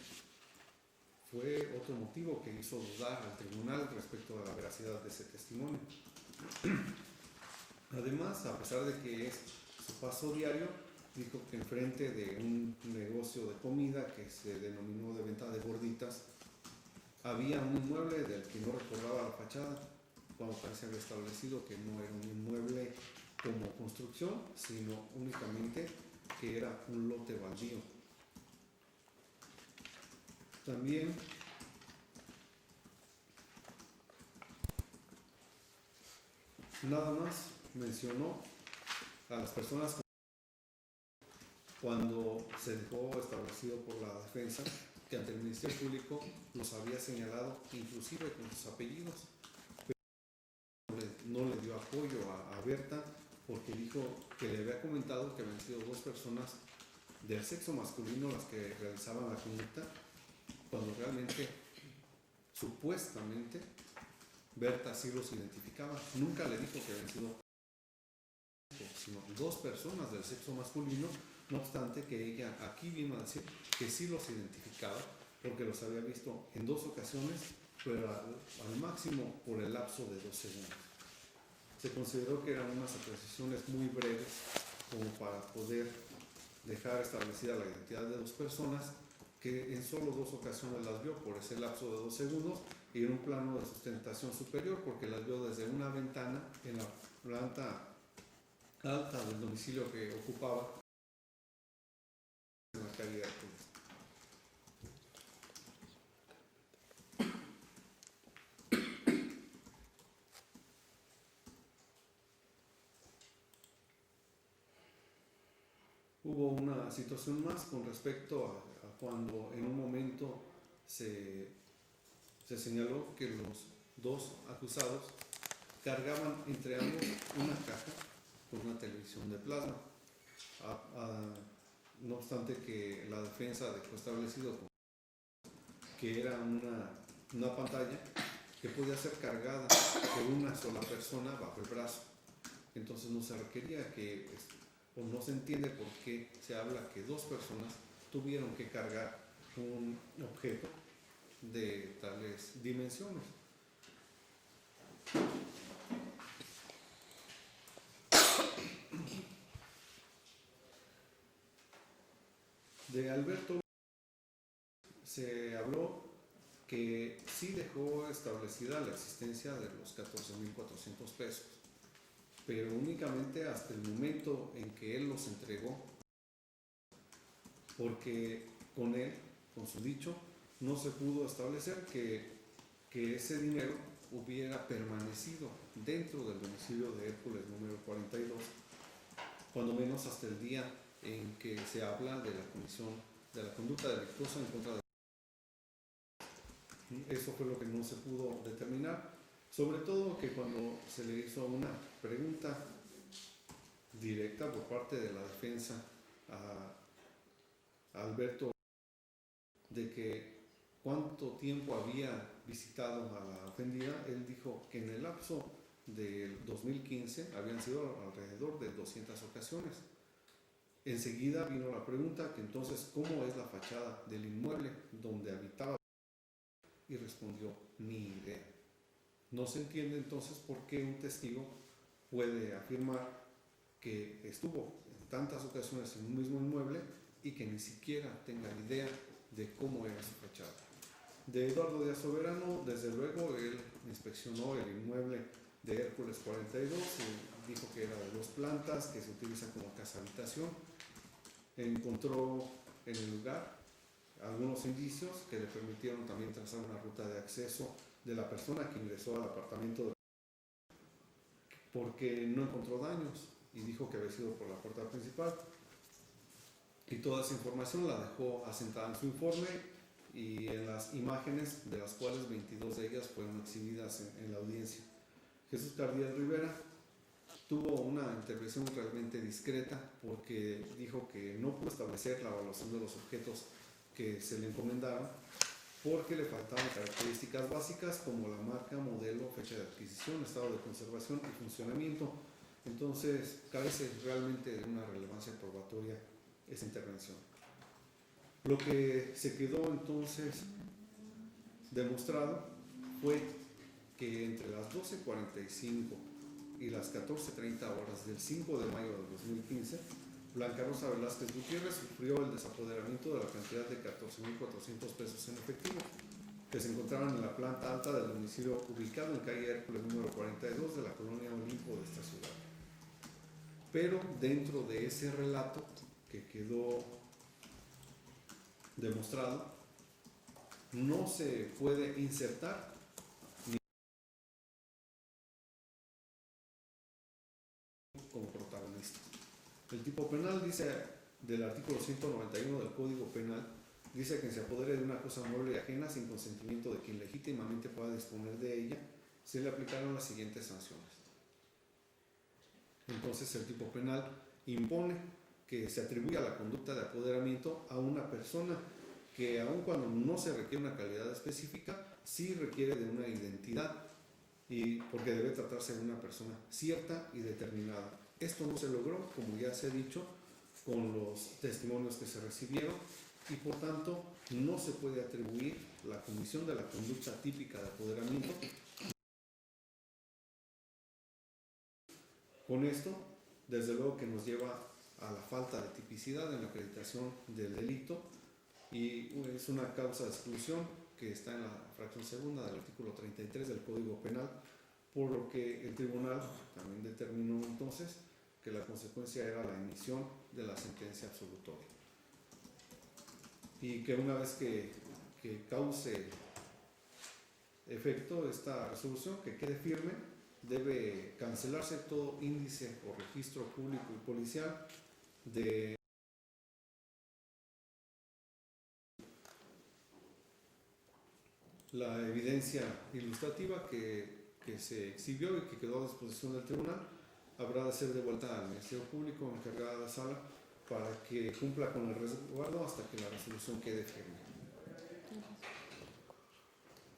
Fue otro motivo que hizo dudar al tribunal respecto a la veracidad de ese testimonio. Además, a pesar de que es su paso diario, dijo que enfrente de un negocio de comida que se denominó de venta de gorditas, había un inmueble del que no recordaba la fachada, cuando parece haber establecido que no era un inmueble como construcción, sino únicamente que era un lote baldío. También nada más mencionó a las personas cuando se dejó establecido por la defensa que ante el Ministerio Público los había señalado inclusive con sus apellidos, pero no le dio apoyo a Berta porque dijo que le había comentado que habían sido 2 personas del sexo masculino las que realizaban la conducta, cuando realmente, supuestamente, Berta sí los identificaba. Nunca le dijo que habían sido sino 2 personas del sexo masculino, no obstante que ella aquí vino a decir que sí los identificaba porque los había visto en 2 ocasiones, pero al máximo por el lapso de 2 segundos. Se consideró que eran unas apreciaciones muy breves como para poder dejar establecida la identidad de 2 personas que en solo 2 ocasiones las vio por ese lapso de 2 segundos y en un plano de sustentación superior porque las vio desde una ventana en la planta alta del domicilio que ocupaba en la calle de Hércules. hubo una situación más con respecto a cuando en un momento se señaló que los dos acusados cargaban entre ambos una caja con una televisión de plasma. No obstante que la defensa dejó establecido que era una pantalla que podía ser cargada por una sola persona bajo el brazo. Entonces no se requería o no se entiende por qué se habla que dos personas tuvieron que cargar un objeto de tales dimensiones. De Alberto se habló que sí dejó establecida la existencia de los 14.400 pesos, pero únicamente hasta el momento en que él los entregó, porque con su dicho, no se pudo establecer que ese dinero hubiera permanecido dentro del domicilio de Hércules número 42, cuando menos hasta el día en que se habla de la comisión de la conducta delictuosa en contra de. Eso fue lo que no se pudo determinar, sobre todo que cuando se le hizo una pregunta directa por parte de la defensa a Alberto de que cuánto tiempo había visitado a la ofendida, él dijo que en el lapso del 2015 habían sido alrededor de 200 ocasiones. Enseguida vino la pregunta que entonces ¿cómo es la fachada del inmueble donde habitaba? Y respondió, ni idea. No se entiende entonces por qué un testigo puede afirmar que estuvo en tantas ocasiones en un mismo inmueble y que ni siquiera tenga idea de cómo era su fachada. De Eduardo Díaz Soberano, desde luego, él inspeccionó el inmueble de Hércules 42, dijo que era de 2 plantas, que se utiliza como casa habitación. Encontró en el lugar algunos indicios que le permitieron también trazar una ruta de acceso de la persona que ingresó al apartamento porque no encontró daños y dijo que había sido por la puerta principal. Y toda esa información la dejó asentada en su informe y en las imágenes, de las cuales 22 de ellas fueron exhibidas en la audiencia. Jesús Cardiel Rivera tuvo una intervención realmente discreta porque dijo que no pudo establecer la evaluación de los objetos que se le encomendaron porque le faltaban características básicas como la marca, modelo, fecha de adquisición, estado de conservación y funcionamiento. Entonces carece realmente de una relevancia probatoria esa intervención. Lo que se quedó entonces demostrado fue que entre las 12:45 y las 14:30 horas del 5 de mayo del 2015, Blanca Rosa Velázquez Gutiérrez sufrió el desapoderamiento de la cantidad de 14.400 pesos en efectivo que se encontraban en la planta alta del domicilio ubicado en calle Hércules número 42 de la colonia Olimpo de esta ciudad. Pero dentro de ese relato que quedó demostrado, no se puede insertar como protagonista. El tipo penal dice, del artículo 191 del Código Penal, dice que se apodere de una cosa mueble y ajena sin consentimiento de quien legítimamente pueda disponer de ella, se le aplicaron las siguientes sanciones. Entonces el tipo penal impone que se atribuya la conducta de apoderamiento a una persona que, aun cuando no se requiere una calidad específica, sí requiere de una identidad, y porque debe tratarse de una persona cierta y determinada. Esto no se logró, como ya se ha dicho, con los testimonios que se recibieron, y por tanto no se puede atribuir la comisión de la conducta típica de apoderamiento. Con esto, desde luego que nos lleva a la falta de tipicidad en la acreditación del delito, y es una causa de exclusión que está en la fracción segunda del artículo 33 del Código Penal, por lo que el tribunal también determinó entonces que la consecuencia era la emisión de la sentencia absolutoria. Y que una vez que cause efecto esta resolución, que quede firme, debe cancelarse todo índice o registro público y policial de la evidencia ilustrativa que se exhibió y que quedó a disposición del tribunal habrá de ser devuelta al Ministerio Público encargado de sala para que cumpla con el resguardo hasta que la resolución quede firme.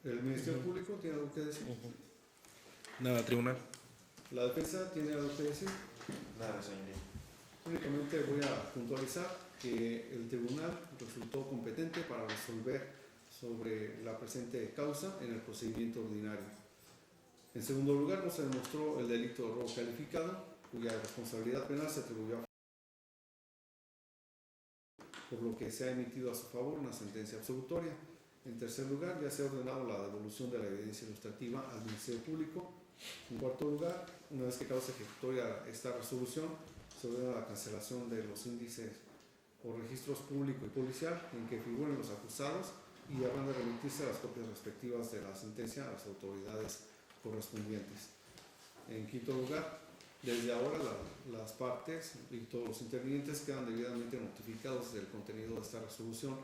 ¿El Ministerio Público tiene algo que decir? Nada, tribunal. ¿La defensa tiene algo que decir? Nada, señoría. Únicamente voy a puntualizar que el tribunal resultó competente para resolver sobre la presente causa en el procedimiento ordinario. En segundo lugar, no se demostró el delito de robo calificado, cuya responsabilidad penal se atribuyó, por lo que se ha emitido a su favor una sentencia absolutoria. En tercer lugar, ya se ha ordenado la devolución de la evidencia ilustrativa al Ministerio Público. En cuarto lugar, una vez que causa ejecutoria esta resolución, se ordena la cancelación de los índices o registros público y policial en que figuren los acusados y habrán de remitirse las copias respectivas de la sentencia a las autoridades correspondientes. En quinto lugar, desde ahora las partes y todos los intervinientes quedan debidamente notificados del contenido de esta resolución,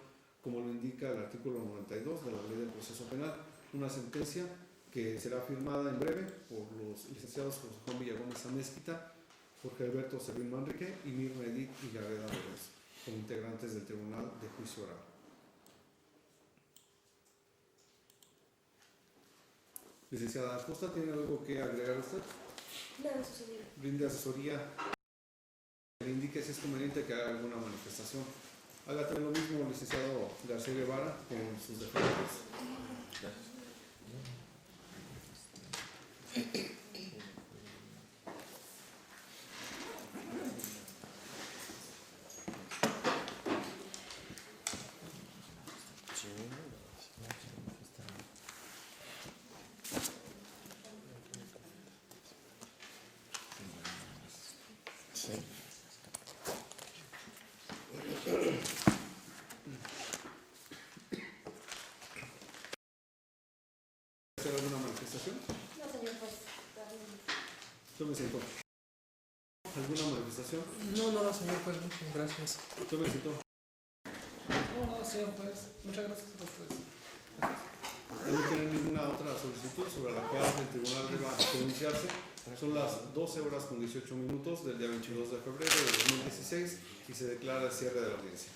como lo indica el artículo 92 de la Ley del Proceso Penal, una sentencia que será firmada en breve por los licenciados José Juan Villagómez Amezquita, Jorge Alberto Servín Manrique y Mirna Edith Villarreal Álvarez, como integrantes del Tribunal de Juicio Oral. Licenciada Acosta, ¿tiene algo que agregar usted? Nada, su señoría. Brinde asesoría. Le indique si es conveniente que haga alguna manifestación. Haga también lo mismo, licenciado García Guevara, con sus defensores. Gracias. ¿Hacer alguna manifestación? No, señor juez. Yo me siento. ¿Alguna manifestación? No, nada, señor juez, muchas gracias. Yo me siento. No, nada, señor juez, muchas gracias a ustedes. No tienen ninguna otra solicitud sobre la cual el tribunal deba pronunciarse. Son las 12 horas con 18 minutos del día 22 de febrero de 2016 y se declara el cierre de la audiencia.